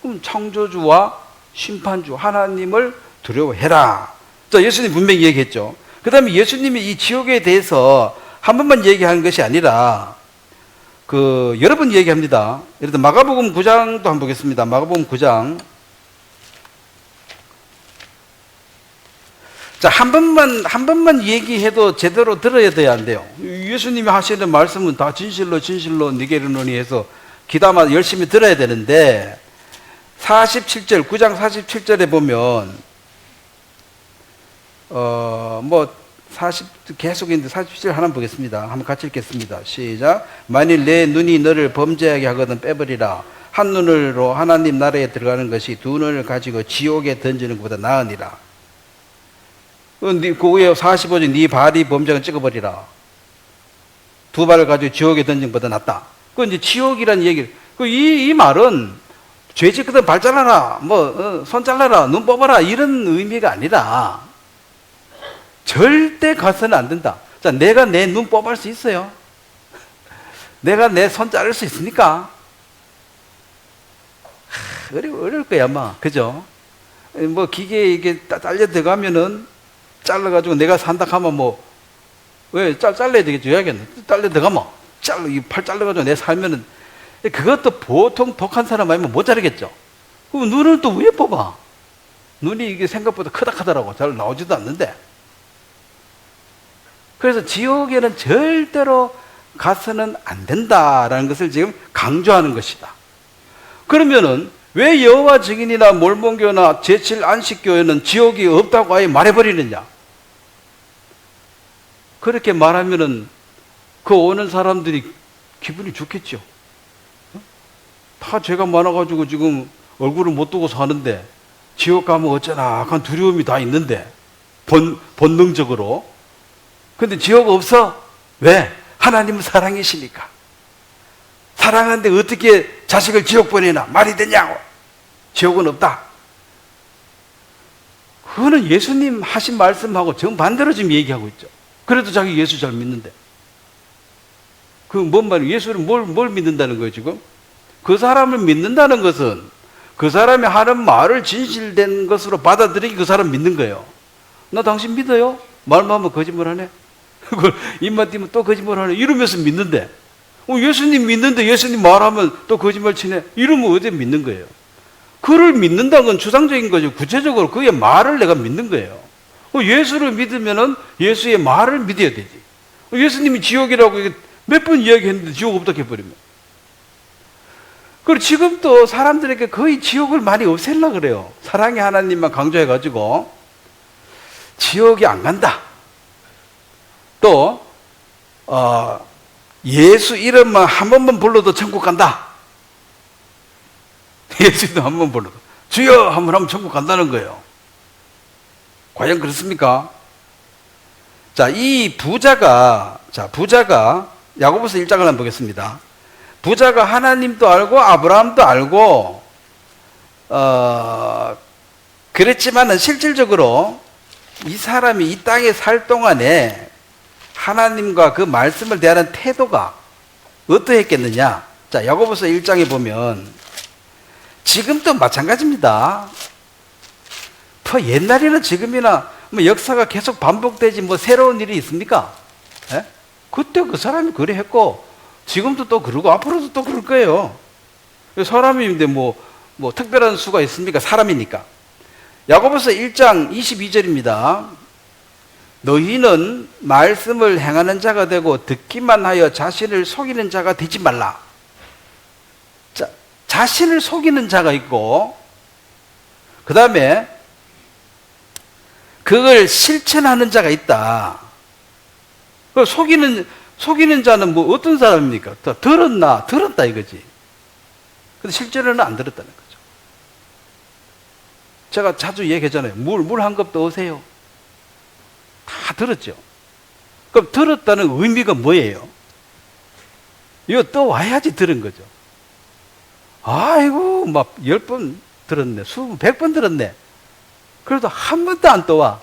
그럼 창조주와 심판주 하나님을 두려워해라. 자, 예수님 분명히 얘기했죠. 그 다음에 예수님이 이 지옥에 대해서 한 번만 얘기하는 것이 아니라 여러 번 얘기합니다. 예를 들어 마가복음 9장도 한번 보겠습니다. 마가복음 9장. 자, 한 번만 얘기해도 제대로 들어야 돼야 안 돼요. 예수님이 하시는 말씀은 다 진실로 네게 이르노니 해서 귀담아 열심히 들어야 되는데 47절, 9장 47절에 보면 계속 있는데 47절 하나 보겠습니다. 한번 같이 읽겠습니다. 시작. 만일 내 눈이 너를 범죄하게 하거든 빼버리라. 한 눈으로 하나님 나라에 들어가는 것이 두 눈을 가지고 지옥에 던지는 것보다 나으니라. 그 위에 45절 네 발이 범죄한 찍어버리라. 두 발을 가지고 지옥에 던진 것보다 낫다. 그 이제 지옥이라는 얘기를 이 말은 죄 짓거든 발 잘라라, 손 잘라라, 눈 뽑아라 이런 의미가 아니라 절대 가서는 안 된다. 자, 내가 내 눈 뽑을 수 있어요? 내가 내 손 자를 수 있습니까? 어려울 거야 아마. 그죠? 기계에 이게 딸려 들어가면은 잘라가지고 내가 산다 하면 왜 잘라야 되겠죠? 해야겠네. 딸려 들어가면 이 팔 잘라가지고 내 살면은 그것도 보통 독한 사람 아니면 못 자르겠죠? 그럼 눈을 또 왜 뽑아? 눈이 이게 생각보다 크다하더라고. 잘 나오지도 않는데. 그래서 지옥에는 절대로 가서는 안 된다라는 것을 지금 강조하는 것이다. 그러면은 왜 여호와 증인이나 몰몬교나 제7 안식교회는 지옥이 없다고 아예 말해버리느냐? 그렇게 말하면은 오는 사람들이 기분이 좋겠죠. 다 죄가 많아가지고 지금 얼굴을 못 두고 사는데 지옥 가면 어쩌나 약간 두려움이 다 있는데 본능적으로. 근데 지옥 없어? 왜? 하나님은 사랑이시니까. 사랑하는데 어떻게 자식을 지옥 보내나? 말이 되냐고. 지옥은 없다. 그거는 예수님 하신 말씀하고 정반대로 지금 얘기하고 있죠. 그래도 자기 예수 잘 믿는데. 뭔 말이에요? 예수를 뭘 믿는다는 거예요, 지금? 그 사람을 믿는다는 것은 그 사람이 하는 말을 진실된 것으로 받아들이기 그 사람 믿는 거예요. 나 당신 믿어요? 말만 하면 거짓말하네. 그걸 입만 띄면 또 거짓말하네. 이러면서 믿는데 예수님 믿는데 예수님 말하면 또 거짓말 치네. 이러면 어디 믿는 거예요? 그를 믿는다는 건 추상적인 거죠. 구체적으로 그의 말을 내가 믿는 거예요. 예수를 믿으면은 예수의 말을 믿어야 되지. 예수님이 지옥이라고 몇 번 이야기했는데 지옥 없다 해버리면. 그리고 지금도 사람들에게 거의 지옥을 많이 없애려고 그래요. 사랑의 하나님만 강조해가지고 지옥이 안 간다. 또 예수 이름만 한 번만 불러도 천국 간다. 예수 이름 한 번 불러도 주여 한 번 하면 천국 간다는 거예요. 과연 그렇습니까? 자, 이 부자가 야고보서 1장을 한번 보겠습니다. 부자가 하나님도 알고 아브라함도 알고 그랬지만은 실질적으로 이 사람이 이 땅에 살 동안에 하나님과 그 말씀을 대하는 태도가 어떠했겠느냐? 자, 야고보서 1장에 보면 지금도 마찬가지입니다. 옛날이나 지금이나 뭐 역사가 계속 반복되지 뭐 새로운 일이 있습니까? 예? 그때 그 사람이 그래 했고 지금도 또 그러고 앞으로도 또 그럴 거예요. 사람인데 뭐 특별한 수가 있습니까? 사람이니까. 야고보서 1장 22절입니다. 너희는 말씀을 행하는 자가 되고 듣기만 하여 자신을 속이는 자가 되지 말라. 자, 자신을 속이는 자가 있고 그 다음에 그걸 실천하는 자가 있다. 속이는 자는 뭐 어떤 사람입니까? 들었다 이거지. 근데 실제로는 안 들었다는 거죠. 제가 자주 얘기하잖아요. 물 한 컵 더 오세요. 다 들었죠. 그럼 들었다는 의미가 뭐예요? 이거 또 와야지 들은 거죠. 아이고, 막 10번 들었네. 20번, 100번 들었네. 그래도 한 번도 안 떠와.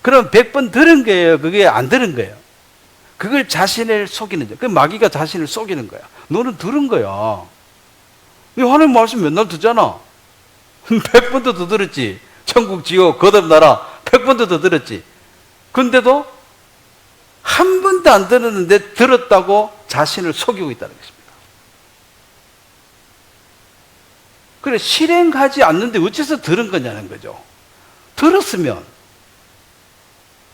그럼 100번 들은 거예요? 그게 안 들은 거예요? 그걸 자신을 속이는 거예요. 그 마귀가 자신을 속이는 거야. 너는 들은 거야. 네 하나님 말씀 맨날 듣잖아. 100번도 더 들었지. 천국, 지옥, 거듭나라. 100번도 더 들었지. 근데도 한 번도 안 들었는데 들었다고 자신을 속이고 있다는 것입니다. 그래, 실행하지 않는데 어째서 들은 거냐는 거죠. 들었으면,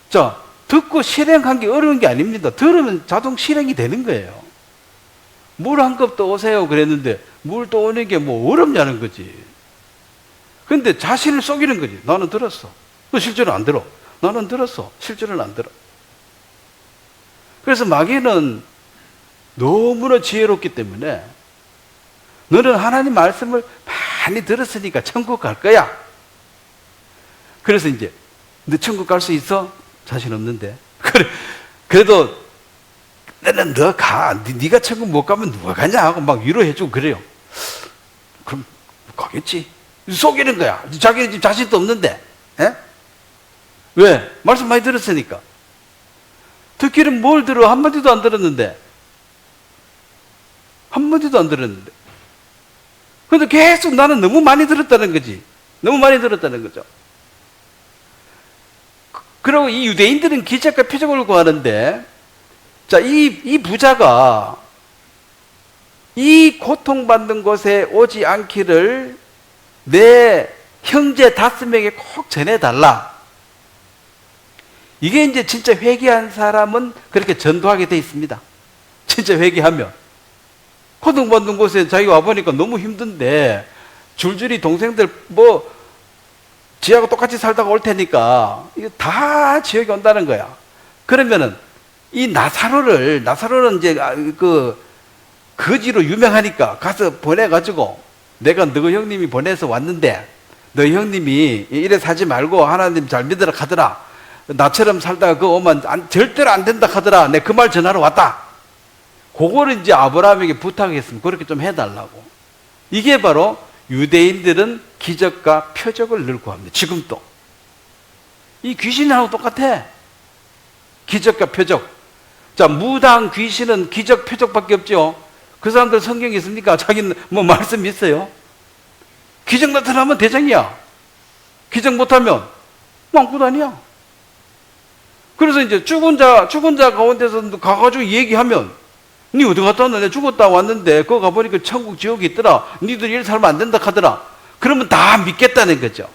자, 듣고 실행한 게 어려운 게 아닙니다. 들으면 자동 실행이 되는 거예요. 물 한 컵 더 오세요 그랬는데 물 또 오는 게 뭐 어렵냐는 거지. 근데 자신을 속이는 거지. 나는 들었어. 실제로 안 들어. 나는 들었어. 실제로는 안 들어. 그래서 마귀는 너무나 지혜롭기 때문에 너는 하나님 말씀을 많이 들었으니까 천국 갈 거야. 그래서 이제 너 천국 갈 수 있어? 자신 없는데. 그래도 나는 너 가. 네가 천국 못 가면 누가 가냐 하고 막 위로해주고 그래요. 그럼 가겠지. 속이는 거야. 자기는 지금 자신도 없는데. 에? 왜? 말씀 많이 들었으니까. 듣기는 뭘 들어? 한마디도 안 들었는데. 한마디도 안 들었는데. 근데 계속 나는 너무 많이 들었다는 거지. 너무 많이 들었다는 거죠. 그리고 이 유대인들은 기적과 표적을 구하는데, 자, 이 부자가 이 고통받는 곳에 오지 않기를 내 형제 5명에 꼭 전해달라. 이게 이제 진짜 회개한 사람은 그렇게 전도하게 돼 있습니다. 진짜 회개하면. 고통받는 곳에 자기가 와보니까 너무 힘든데, 줄줄이 동생들 지하고 똑같이 살다가 올 테니까, 이거 다 지옥에 온다는 거야. 그러면은, 이 나사로는 이제 거지로 유명하니까 가서 보내가지고, 내가 너 형님이 보내서 왔는데, 너 형님이 이래 사지 말고 하나님 잘 믿으라 하더라. 나처럼 살다가 그거 오면 절대로 안 된다 하더라. 내가 그 말 전하러 왔다. 그거를 이제 아브라함에게 부탁했으면 그렇게 좀 해달라고. 이게 바로 유대인들은 기적과 표적을 늘 구합니다. 지금도. 이 귀신하고 똑같아. 기적과 표적. 자, 무당 귀신은 기적, 표적밖에 없죠. 그 사람들 성경이 있습니까? 자기는 뭐 말씀이 있어요? 기적 나타나면 대장이야. 기적 못하면 아무것도 아니야. 그래서 이제 죽은 자 가운데서 가가지고 얘기하면, 니 어디 갔다 왔는데? 죽었다 왔는데, 그거 가보니까 천국 지옥이 있더라. 니들 이렇게 살면 안 된다 하더라. 그러면 다 믿겠다는 거죠.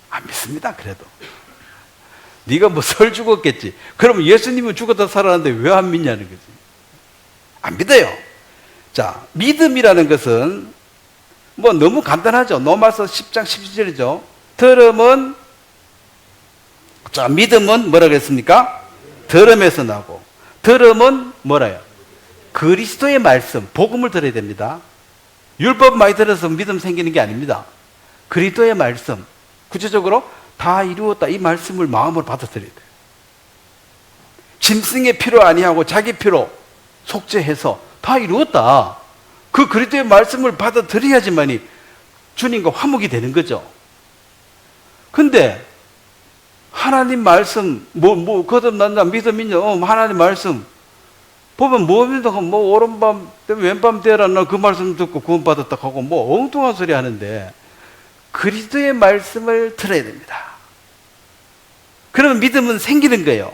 안 믿습니다. 그래도 네가 뭐 설 죽었겠지. 그러면 예수님은 죽었다 살아났는데 왜 안 믿냐는 거지. 안 믿어요. 자, 믿음이라는 것은 뭐 너무 간단하죠. 로마서 10장 17절이죠. 들음은, 자, 믿음은 뭐라 그랬습니까? 들음에서 나고, 들음은 뭐라요? 그리스도의 말씀, 복음을 들어야 됩니다. 율법 많이 들어서 믿음 생기는 게 아닙니다. 그리스도의 말씀, 구체적으로 다 이루었다, 이 말씀을 마음으로 받아들여야 돼요. 짐승의 피로 아니하고 자기 피로 속죄해서 다 이루었다, 그 그리스도의 말씀을 받아들여야지만이 주님과 화목이 되는 거죠. 근데 하나님 말씀, 거듭난다, 믿음이냐, 하나님 말씀 보면 뭐입니까? 뭐 오른밤 왼밤 되라, 나 그 말씀 듣고 구원받았다 하고 뭐 엉뚱한 소리 하는데, 그리스도의 말씀을 들어야 됩니다. 그러면 믿음은 생기는 거예요.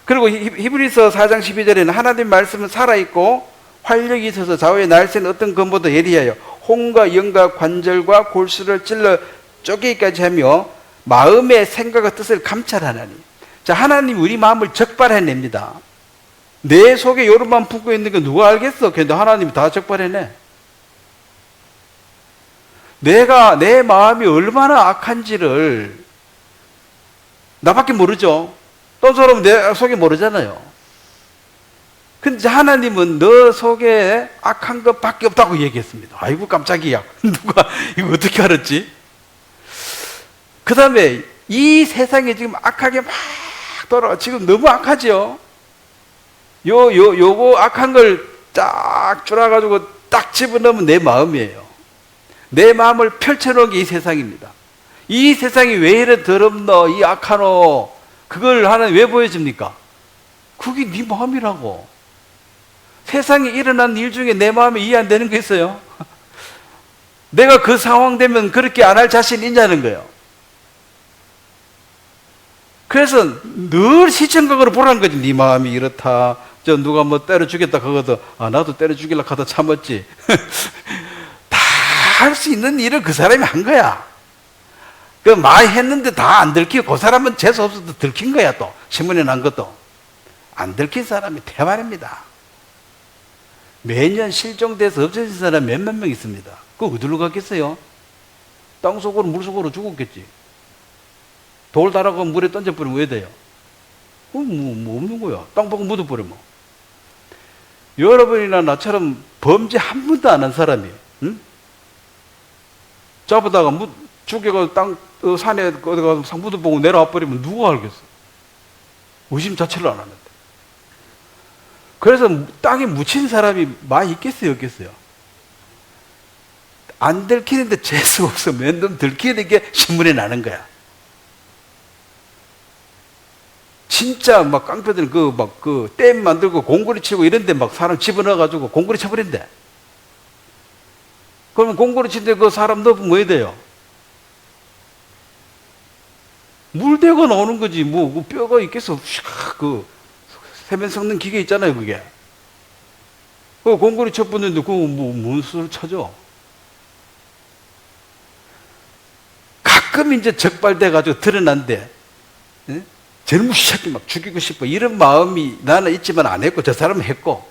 그리고 히브리서 4장 12절에는 하나님 말씀은 살아있고 활력이 있어서 좌우의 날쌘 어떤 검보다 예리하여 혼과 영과 관절과 골수를 찔러 쪼개기까지 하며 마음의 생각과 뜻을 감찰하나니. 자, 하나님 우리 마음을 적발해냅니다. 내 속에 요런만 품고 있는 거 누가 알겠어? 근데 하나님이 다 적발해내. 내가, 내 마음이 얼마나 악한지를 나밖에 모르죠. 또 사람은 내 속에 모르잖아요. 근데 하나님은 너 속에 악한 것밖에 없다고 얘기했습니다. 아이고 깜짝이야. 누가 이거 어떻게 알았지? 그 다음에 이 세상에 지금 악하게 막 돌아가. 지금 너무 악하죠? 요거 악한 걸 쫙 줄여가지고 딱 집어넣으면 내 마음이에요. 내 마음을 펼쳐놓은 게 이 세상입니다. 이 세상이 왜 이래 더럽노, 이 악하노, 그걸 하나님 왜 보여줍니까? 그게 네 마음이라고. 세상에 일어난 일 중에 내 마음이 이해 안 되는 게 있어요? 내가 그 상황 되면 그렇게 안 할 자신 있냐는 거예요. 그래서 늘 시청각으로 보라는 거지. 네 마음이 이렇다, 저 누가 뭐 때려 죽였다 그거도, 아 나도 때려 죽이려 하다 참았지. 다 할 수 있는 일을 그 사람이 한 거야. 그 많이 했는데 다 안 들키고 그 사람은 재수 없어도 들킨 거야. 또 신문에 난 것도 안 들킨 사람이 태반입니다. 매년 실종돼서 없어진 사람 몇몇 명 있습니다. 그거 어디로 갔겠어요? 땅속으로 물속으로 죽었겠지. 돌 달아서 물에 던져버리면 왜 돼요? 뭐 없는 거야. 땅 보고 묻어버리면. 여러분이나 나처럼 범죄 한 번도 안 한 사람이, 응? 잡아다가 죽여가 땅 산에 어디 가서 상 묻어보고 내려와 버리면 누가 알겠어? 의심 자체를 안 하는데. 그래서 땅에 묻힌 사람이 많이 있겠어요, 없겠어요? 안 들키는데 재수 없어. 맨날 들키는 게 신문에 나는 거야. 진짜 막 깡패들은 그 댐 만들고 공구리 치고 이런데 막 사람 집어넣어가지고 공구리 쳐버린대. 그러면 공구리 치는데 그 사람 넣으면 뭐 해야 돼요? 물대고 나오는 거지. 뭐 뼈가 있겠어. 그 세면 섞는 기계 있잖아요, 그게. 그 공구리 쳐붙는데 그거 뭔 수를 쳐줘? 가끔 이제 적발돼가지고 드러난데, 예? 젊은 새끼 막 죽이고 싶어. 이런 마음이 나는 있지만 안 했고, 저 사람은 했고.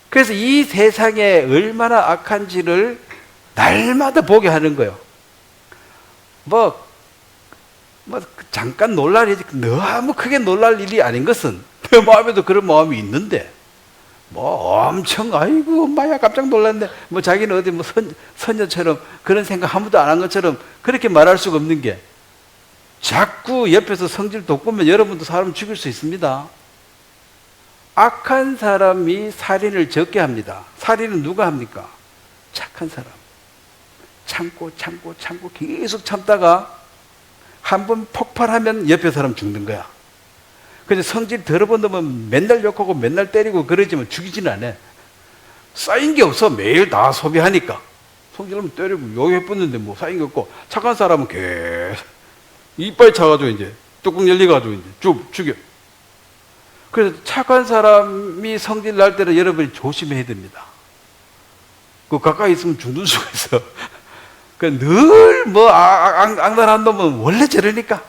그래서 이 세상에 얼마나 악한지를 날마다 보게 하는 거예요. 잠깐 놀랄 일이, 너무 크게 놀랄 일이 아닌 것은, 내 마음에도 그런 마음이 있는데, 엄청, 아이고, 엄마야, 깜짝 놀랐네. 자기는 어디 선녀처럼 그런 생각 아무도 안 한 것처럼 그렇게 말할 수가 없는 게, 자꾸 옆에서 성질 돋구면 여러분도 사람 죽일 수 있습니다. 악한 사람이 살인을 적게 합니다. 살인은 누가 합니까? 착한 사람. 참고 계속 참다가 한 번 폭발하면 옆에 사람 죽는 거야. 그래서 성질 더러운 놈은 맨날 욕하고 맨날 때리고 그러지만 죽이지는 않아. 쌓인 게 없어. 매일 다 소비하니까. 성질하면 때리고 욕해붙는데 뭐 쌓인 게 없고, 착한 사람은 계속 이빨 차가지고 이제 뚜껑 열려가지고 이제 죽여. 그래서 착한 사람이 성질 날 때는 여러분이 조심해야 됩니다. 그 가까이 있으면 죽는 수가 있어. 그 늘 뭐 악랄한 놈은 원래 저러니까.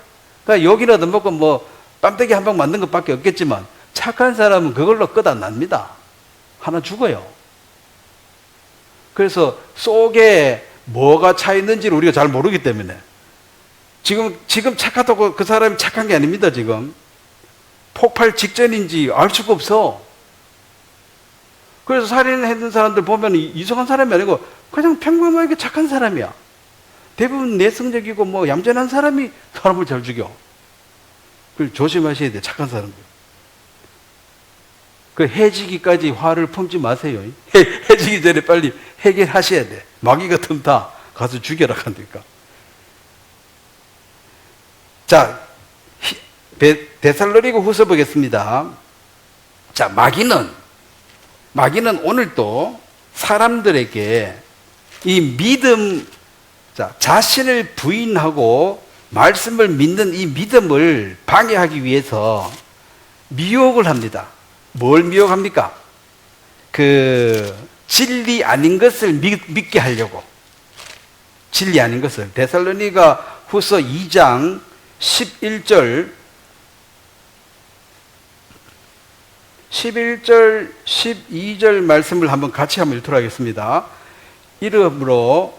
그러니까 욕이나 얻어먹고 뭐 뺨때기 한 방 맞는 것밖에 없겠지만 착한 사람은 그걸로 끝 안 납니다. 하나 죽어요. 그래서 속에 뭐가 차 있는지를 우리가 잘 모르기 때문에 지금 착하다고 그 사람이 착한 게 아닙니다. 지금 폭발 직전인지 알 수가 없어. 그래서 살인했던 사람들 보면 이상한 사람이 아니고 그냥 평범하게 착한 사람이야. 대부분 내성적이고 뭐 얌전한 사람이 사람을 잘 죽여. 그걸 조심하셔야 돼. 착한 사람들. 그 해지기까지 화를 품지 마세요. 해지기 전에 빨리 해결하셔야 돼. 마귀 같으면 다 가서 죽여라 한다니까. 자, 데살로니가 후서 보겠습니다. 자, 마귀는 오늘도 사람들에게 이 믿음, 자, 자신을 부인하고 말씀을 믿는 이 믿음을 방해하기 위해서 미혹을 합니다. 뭘 미혹합니까? 그 진리 아닌 것을 믿게 하려고. 진리 아닌 것을. 데살로니가 후서 2장 11절 12절 말씀을 한번 같이 한번 읽도록 하겠습니다. 이러므로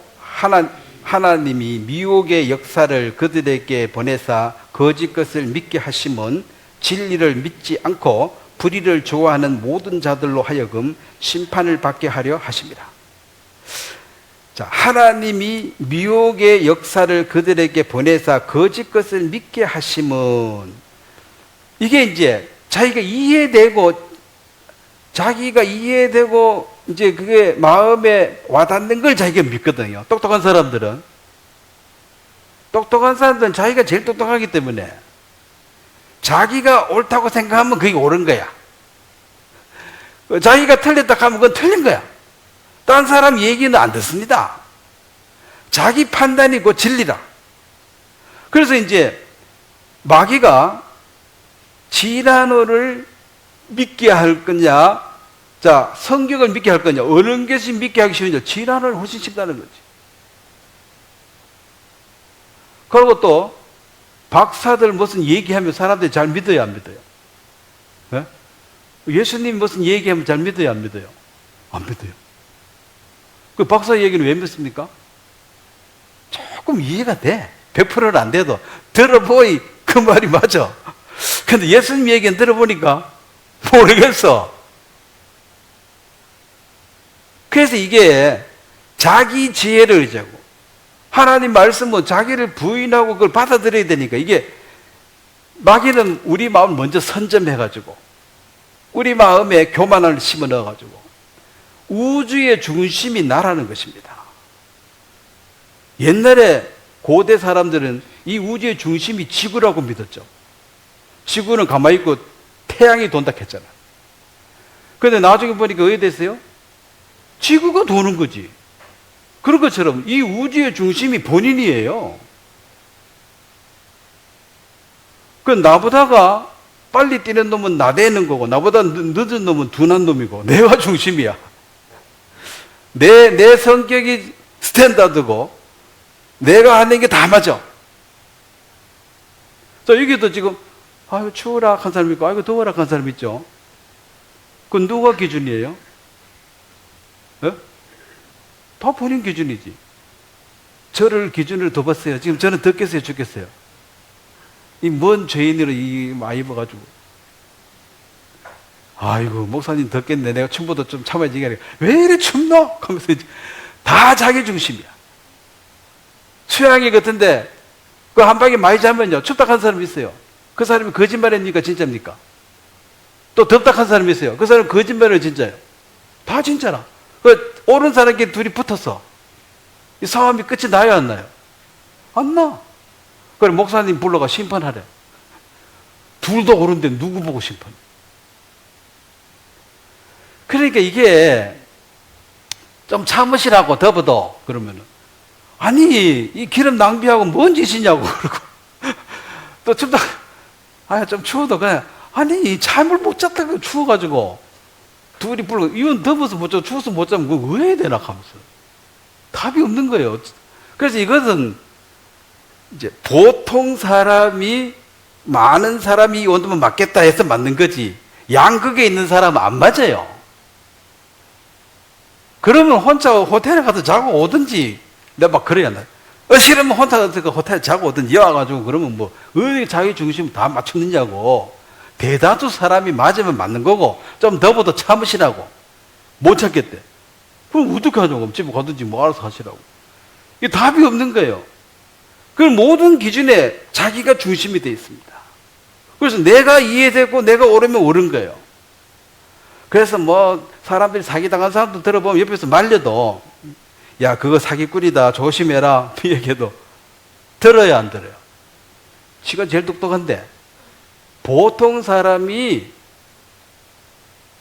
하나님이 미혹의 역사를 그들에게 보내사 거짓 것을 믿게 하심은 진리를 믿지 않고 불의를 좋아하는 모든 자들로 하여금 심판을 받게 하려 하십니다. 자, 하나님이 미혹의 역사를 그들에게 보내사 거짓 것을 믿게 하심은, 이게 이제 자기가 이해되고 이제 그게 마음에 와닿는 걸 자기가 믿거든요. 똑똑한 사람들은 자기가 제일 똑똑하기 때문에 자기가 옳다고 생각하면 그게 옳은 거야. 자기가 틀렸다 하면 그건 틀린 거야. 딴 사람 얘기는 안 듣습니다. 자기 판단이 그 진리라. 그래서 이제 마귀가 지라노를 믿게 할 거냐, 자, 성경을 믿게 할 거냐, 어느 것이 믿게 하기 쉬운지, 지라노를 훨씬 쉽다는 거지. 그리고 또 박사들 무슨 얘기하면 사람들이 잘 믿어요, 안 믿어요? 네? 예수님 무슨 얘기하면 잘 믿어요, 안 믿어요? 안 믿어요. 그 박사 얘기는 왜 믿습니까? 조금 이해가 돼. 100%는 안 돼도 들어보이 그 말이 맞아. 근데 예수님 얘기는 들어보니까 모르겠어. 그래서 이게 자기 지혜를 의지하고 하나님 말씀은 자기를 부인하고 그걸 받아들여야 되니까, 이게 마귀는 우리 마음을 먼저 선점해가지고 우리 마음에 교만을 심어 넣어가지고 우주의 중심이 나라는 것입니다. 옛날에 고대 사람들은 이 우주의 중심이 지구라고 믿었죠. 지구는 가만히 있고 태양이 돈다 했잖아. 그런데 나중에 보니까 어디 됐어요? 지구가 도는 거지. 그런 것처럼 이 우주의 중심이 본인이에요. 그 나보다가 빨리 뛰는 놈은 나대는 거고, 나보다 늦은 놈은 둔한 놈이고, 내가 중심이야. 내 성격이 스탠다드고 내가 하는 게 다 맞아. 자, 여기도 지금 아유 추워라 한 사람 있고 아이고 더워라 한 사람 있죠. 그건 누가 기준이에요? 네? 다 본인 기준이지. 저를 기준으로 둬봤어요. 지금 저는 덥겠어요, 죽겠어요? 이 먼 죄인으로 많이 입어가지고 아이고 목사님 덥겠네, 내가 춤보다 좀 참아야지. 왜 이래 춥노? 하면서 다 자기 중심이야. 수양이 같은데 그 한 방에 많이 자면요 춥다 한 사람이 있어요. 그 사람이 거짓말입니까 진짜입니까? 또 덥다 한 사람이 있어요. 그 사람은 거짓말을 진짜예요. 다 진짜라. 그 옳은 사람끼리 둘이 붙었어. 이 싸움이 끝이 나요 안 나요? 안 나. 그래 목사님 불러가 심판하래. 둘도 옳은데 누구 보고 심판? 그러니까 이게 좀 참으시라고, 더워도. 그러면은 아니 이 기름 낭비하고 뭔 짓이냐고. 그러고 또 춥다 좀 추워도 그냥 아니 잠을 못 잤다고 추워가지고 둘이 불러 이건 덮어서 못 자고 추워서 못 자면 그거 왜 해야 되나 하면서 답이 없는 거예요. 그래서 이것은 이제 보통 사람이 많은 사람이 이 온도면 맞겠다 해서 맞는 거지 양극에 있는 사람은 안 맞아요. 그러면 혼자 호텔에 가서 자고 오든지 내가 막 그래야 한다. 싫으면 혼자 가서 호텔에 자고 오든지 와가지고 그러면 뭐 어디 자기 중심 다 맞췄느냐고. 대다수 사람이 맞으면 맞는 거고 좀 더워도 참으시라고. 못 참겠대. 그럼 어떻게 하냐고. 그럼 집에 가든지 뭐 알아서 하시라고. 이게 답이 없는 거예요. 그 모든 기준에 자기가 중심이 되어 있습니다. 그래서 내가 이해되고 내가 옳으면 옳은 거예요. 그래서 뭐 사람들이 사기당한 사람도 들어보면 옆에서 말려도 야 그거 사기꾼이다 조심해라 그 얘기해도 들어야 안 들어요. 지가 제일 똑똑한데 보통 사람이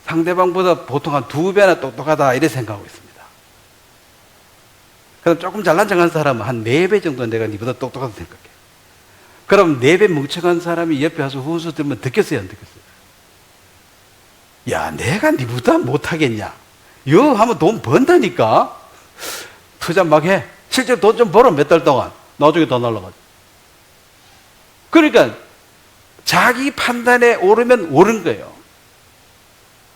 상대방보다 보통 한 2배나 똑똑하다 이렇게 생각하고 있습니다. 그럼 조금 잘난 척한 사람은 한 4배 정도 내가 니보다 똑똑하다 생각해. 그럼 4배 멍청한 사람이 옆에 와서 훈수 들으면 듣겠어요 안 듣겠어요? 야 내가 니보다 못하겠냐. 이거 하면 돈 번다니까. 투자 막 해. 실제로 돈 좀 벌어 몇 달 동안. 나중에 더 날라가죠. 그러니까 자기 판단에 오르면 옳은 거예요.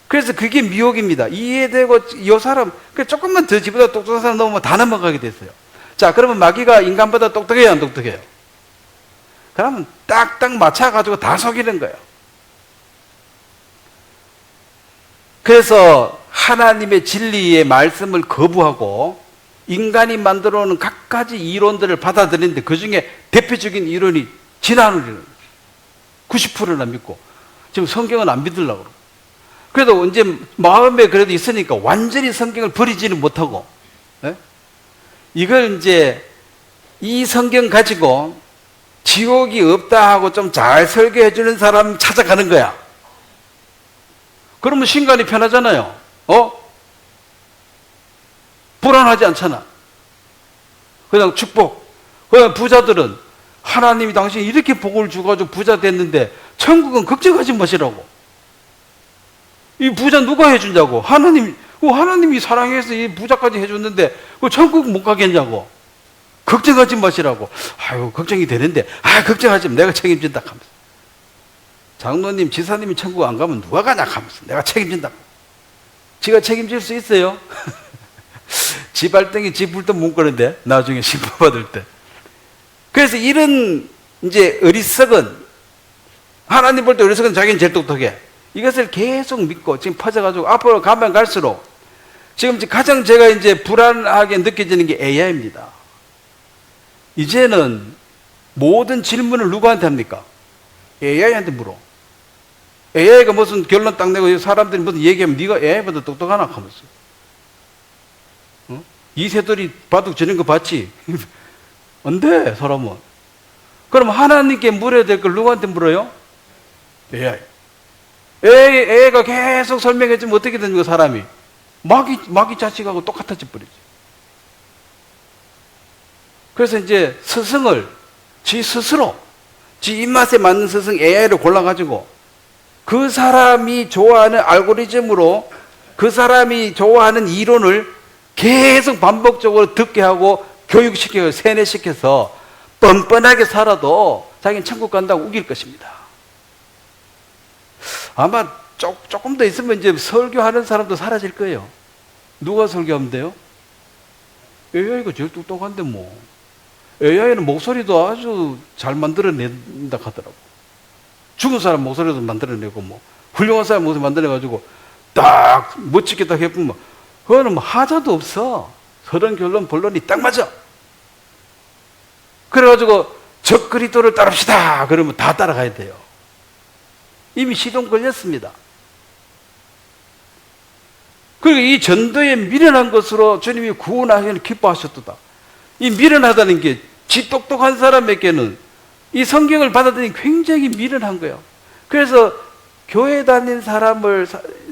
그래서 그게 미혹입니다. 이해되고 이 사람 조금만 더 지보다 똑똑한 사람 넘으면 다 넘어가게 됐어요. 자 그러면 마귀가 인간보다 똑똑해요 안 똑똑해요? 그러면 딱딱 맞춰가지고 다 속이는 거예요. 그래서 하나님의 진리의 말씀을 거부하고 인간이 만들어 놓은 각가지 이론들을 받아들이는데 그 중에 대표적인 이론이 진화론 이론. 90%나 믿고 지금 성경은 안 믿으려고 그러고. 그래도 이제 마음에 그래도 있으니까 완전히 성경을 버리지는 못하고 네? 이걸 이제 이 성경 가지고 지옥이 없다 하고 좀 잘 설교해 주는 사람 찾아가는 거야. 그러면 신간이 편하잖아요. 불안하지 않잖아. 그냥 축복. 그냥 부자들은 하나님이 당신 이렇게 복을 주가지고 부자 됐는데 천국은 걱정하지 마시라고. 이 부자 누가 해준다고? 하나님이 사랑해서 이 부자까지 해줬는데 그 천국 못 가겠냐고. 걱정하지 마시라고. 아유 걱정이 되는데 걱정하지 마. 내가 책임진다 하면서. 장로님 지사님이 천국 안 가면 누가 가냐 하면서 내가 책임진다고. 지가 책임질 수 있어요? 지 발등에 지 불도 못 끄는데 나중에 심판 받을 때. 그래서 이런 이제 어리석은 하나님 볼 때 어리석은 자기는 제일 똑똑해. 이것을 계속 믿고 지금 퍼져가지고 앞으로 가면 갈수록 지금 가장 제가 이제 불안하게 느껴지는 게 AI입니다. 이제는 모든 질문을 누구한테 합니까? AI한테 물어. AI가 무슨 결론 딱 내고 사람들이 무슨 얘기하면 네가 AI보다 똑똑하나 하면서. 이 새들이 바둑 지는 거 봤지? 안 돼, 사람은. 그럼 하나님께 물어야 될 걸 누구한테 물어요? AI. AI가 계속 설명해주면 어떻게 되는 거 사람이? 마귀 자식하고 똑같아져 버리지. 그래서 이제 스승을 지 스스로 지 입맛에 맞는 스승 AI를 골라가지고 그 사람이 좋아하는 알고리즘으로 그 사람이 좋아하는 이론을 계속 반복적으로 듣게 하고 교육시키고 세뇌시켜서 뻔뻔하게 살아도 자기는 천국 간다고 우길 것입니다. 아마 조금 더 있으면 이제 설교하는 사람도 사라질 거예요. 누가 설교하면 돼요? AI가 제일 똑똑한데 뭐. AI는 목소리도 아주 잘 만들어낸다 하더라고. 죽은 사람 목소리도 만들어내고 뭐 훌륭한 사람 목소리 만들어가지고 딱 멋지게 딱 해보면 그거는 뭐 하자도 없어. 서론 결론 본론이 딱 맞아. 그래가지고 적그리스도를 따릅시다 그러면 다 따라가야 돼요. 이미 시동 걸렸습니다. 그리고 이 전도에 미련한 것으로 주님이 구원하시는 기뻐하셨도다. 이 미련하다는 게 지 똑똑한 사람에게는 이 성경을 받아들이니 굉장히 미련한 거예요. 그래서 교회 다닌 사람을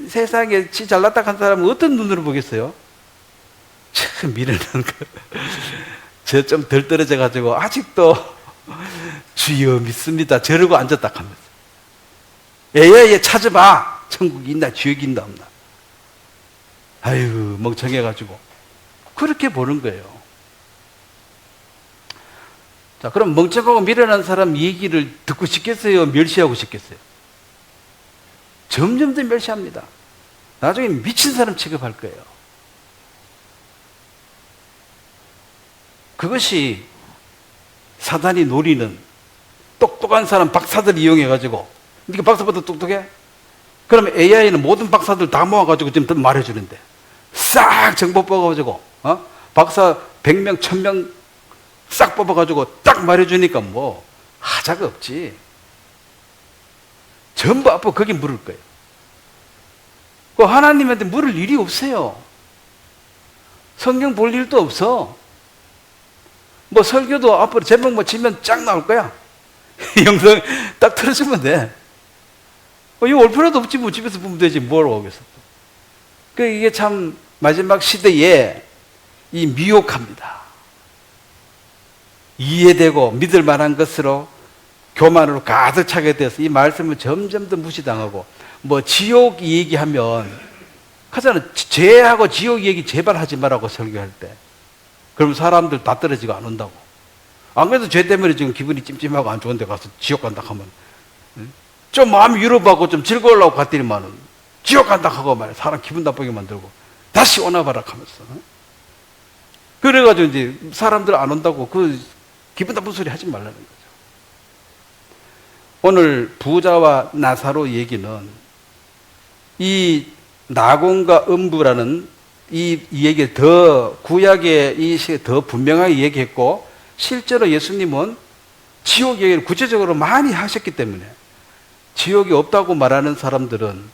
세상에 지 잘났다 한 사람은 어떤 눈으로 보겠어요? 참 미련한 거. 저 좀 덜 떨어져 가지고 아직도 주여 믿습니다. 저러고 앉았다 하면서. AI에 찾아봐. 천국이 있나 지옥이 있나 없나. 아유, 멍청해가지고. 그렇게 보는 거예요. 자, 그럼 멍청하고 미련한 사람 얘기를 듣고 싶겠어요? 멸시하고 싶겠어요? 점점 더 멸시합니다. 나중에 미친 사람 취급할 거예요. 그것이 사단이 노리는 똑똑한 사람 박사들 이용해가지고, 니가 박사보다 똑똑해? 그러면 AI는 모든 박사들 다 모아가지고 지금 말해주는데, 싹 정보 뽑아가지고, 박사 100명, 1000명 싹 뽑아가지고 딱 말해주니까 뭐, 하자가 없지. 전부 앞으로 거기 물을 거예요. 그 하나님한테 물을 일이 없어요. 성경 볼 일도 없어. 뭐 설교도 앞으로 제목만 치면 쫙 나올 거야. 영상 딱 틀어주면 돼. 이거 올 필요도 없지, 뭐 집에서 보면 되지, 뭘 오겠어. 이게 참 마지막 시대에 이 미혹합니다. 이해되고 믿을 만한 것으로 교만으로 가득 차게 돼서 이 말씀을 점점 더 무시당하고, 뭐 지옥 얘기하면 하잖아, 죄하고 지옥 얘기 제발 하지 말라고 설교할 때. 그럼 사람들 다 떨어지고 안 온다고. 안 그래도 죄 때문에 지금 기분이 찜찜하고 안 좋은데 가서 지옥 간다 하면 좀 마음이 유럽하고 좀 즐거우려고 갔더니만은 지옥 간다 하고 말이야. 사람 기분 나쁘게 만들고 다시 오나봐라 하면서. 그래가지고 이제 사람들 안 온다고 그 기분 나쁜 소리 하지 말라는 거죠. 오늘 부자와 나사로 얘기는 이 나곤과 음부라는 이 얘기 더 구약의 이 시에 더 분명하게 얘기했고, 실제로 예수님은 지옥 얘기를 구체적으로 많이 하셨기 때문에 지옥이 없다고 말하는 사람들은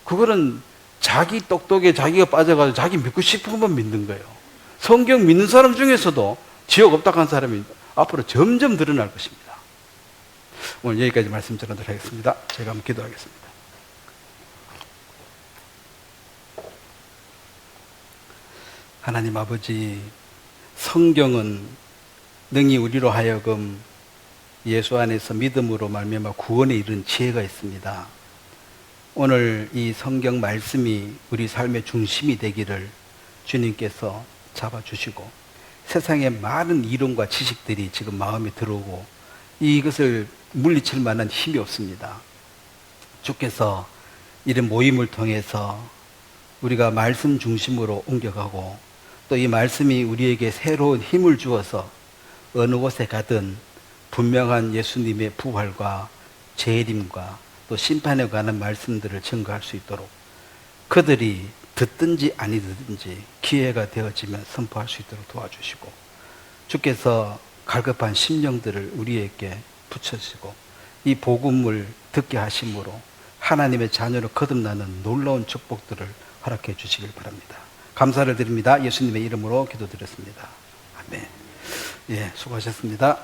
그거는 자기 똑똑에 자기가 빠져가지고 자기 믿고 싶은 것만 믿는 거예요. 성경 믿는 사람 중에서도 지옥 없다고 한 사람이 앞으로 점점 늘어날 것입니다. 오늘 여기까지 말씀 전하도록 하겠습니다. 제가 한번 기도하겠습니다. 하나님 아버지, 성경은 능히 우리로 하여금 예수 안에서 믿음으로 말미암아 구원에 이른 지혜가 있습니다. 오늘 이 성경 말씀이 우리 삶의 중심이 되기를 주님께서 잡아주시고, 세상에 많은 이론과 지식들이 지금 마음에 들어오고 이것을 물리칠 만한 힘이 없습니다. 주께서 이런 모임을 통해서 우리가 말씀 중심으로 옮겨가고, 또 이 말씀이 우리에게 새로운 힘을 주어서 어느 곳에 가든 분명한 예수님의 부활과 재림과 또 심판에 관한 말씀들을 증거할 수 있도록 그들이 듣든지 아니 듣든지 기회가 되어지면 선포할 수 있도록 도와주시고, 주께서 갈급한 심령들을 우리에게 붙여주시고 이 복음을 듣게 하심으로 하나님의 자녀로 거듭나는 놀라운 축복들을 허락해 주시길 바랍니다. 감사를 드립니다. 예수님의 이름으로 기도드렸습니다. 아멘. 예, 수고하셨습니다.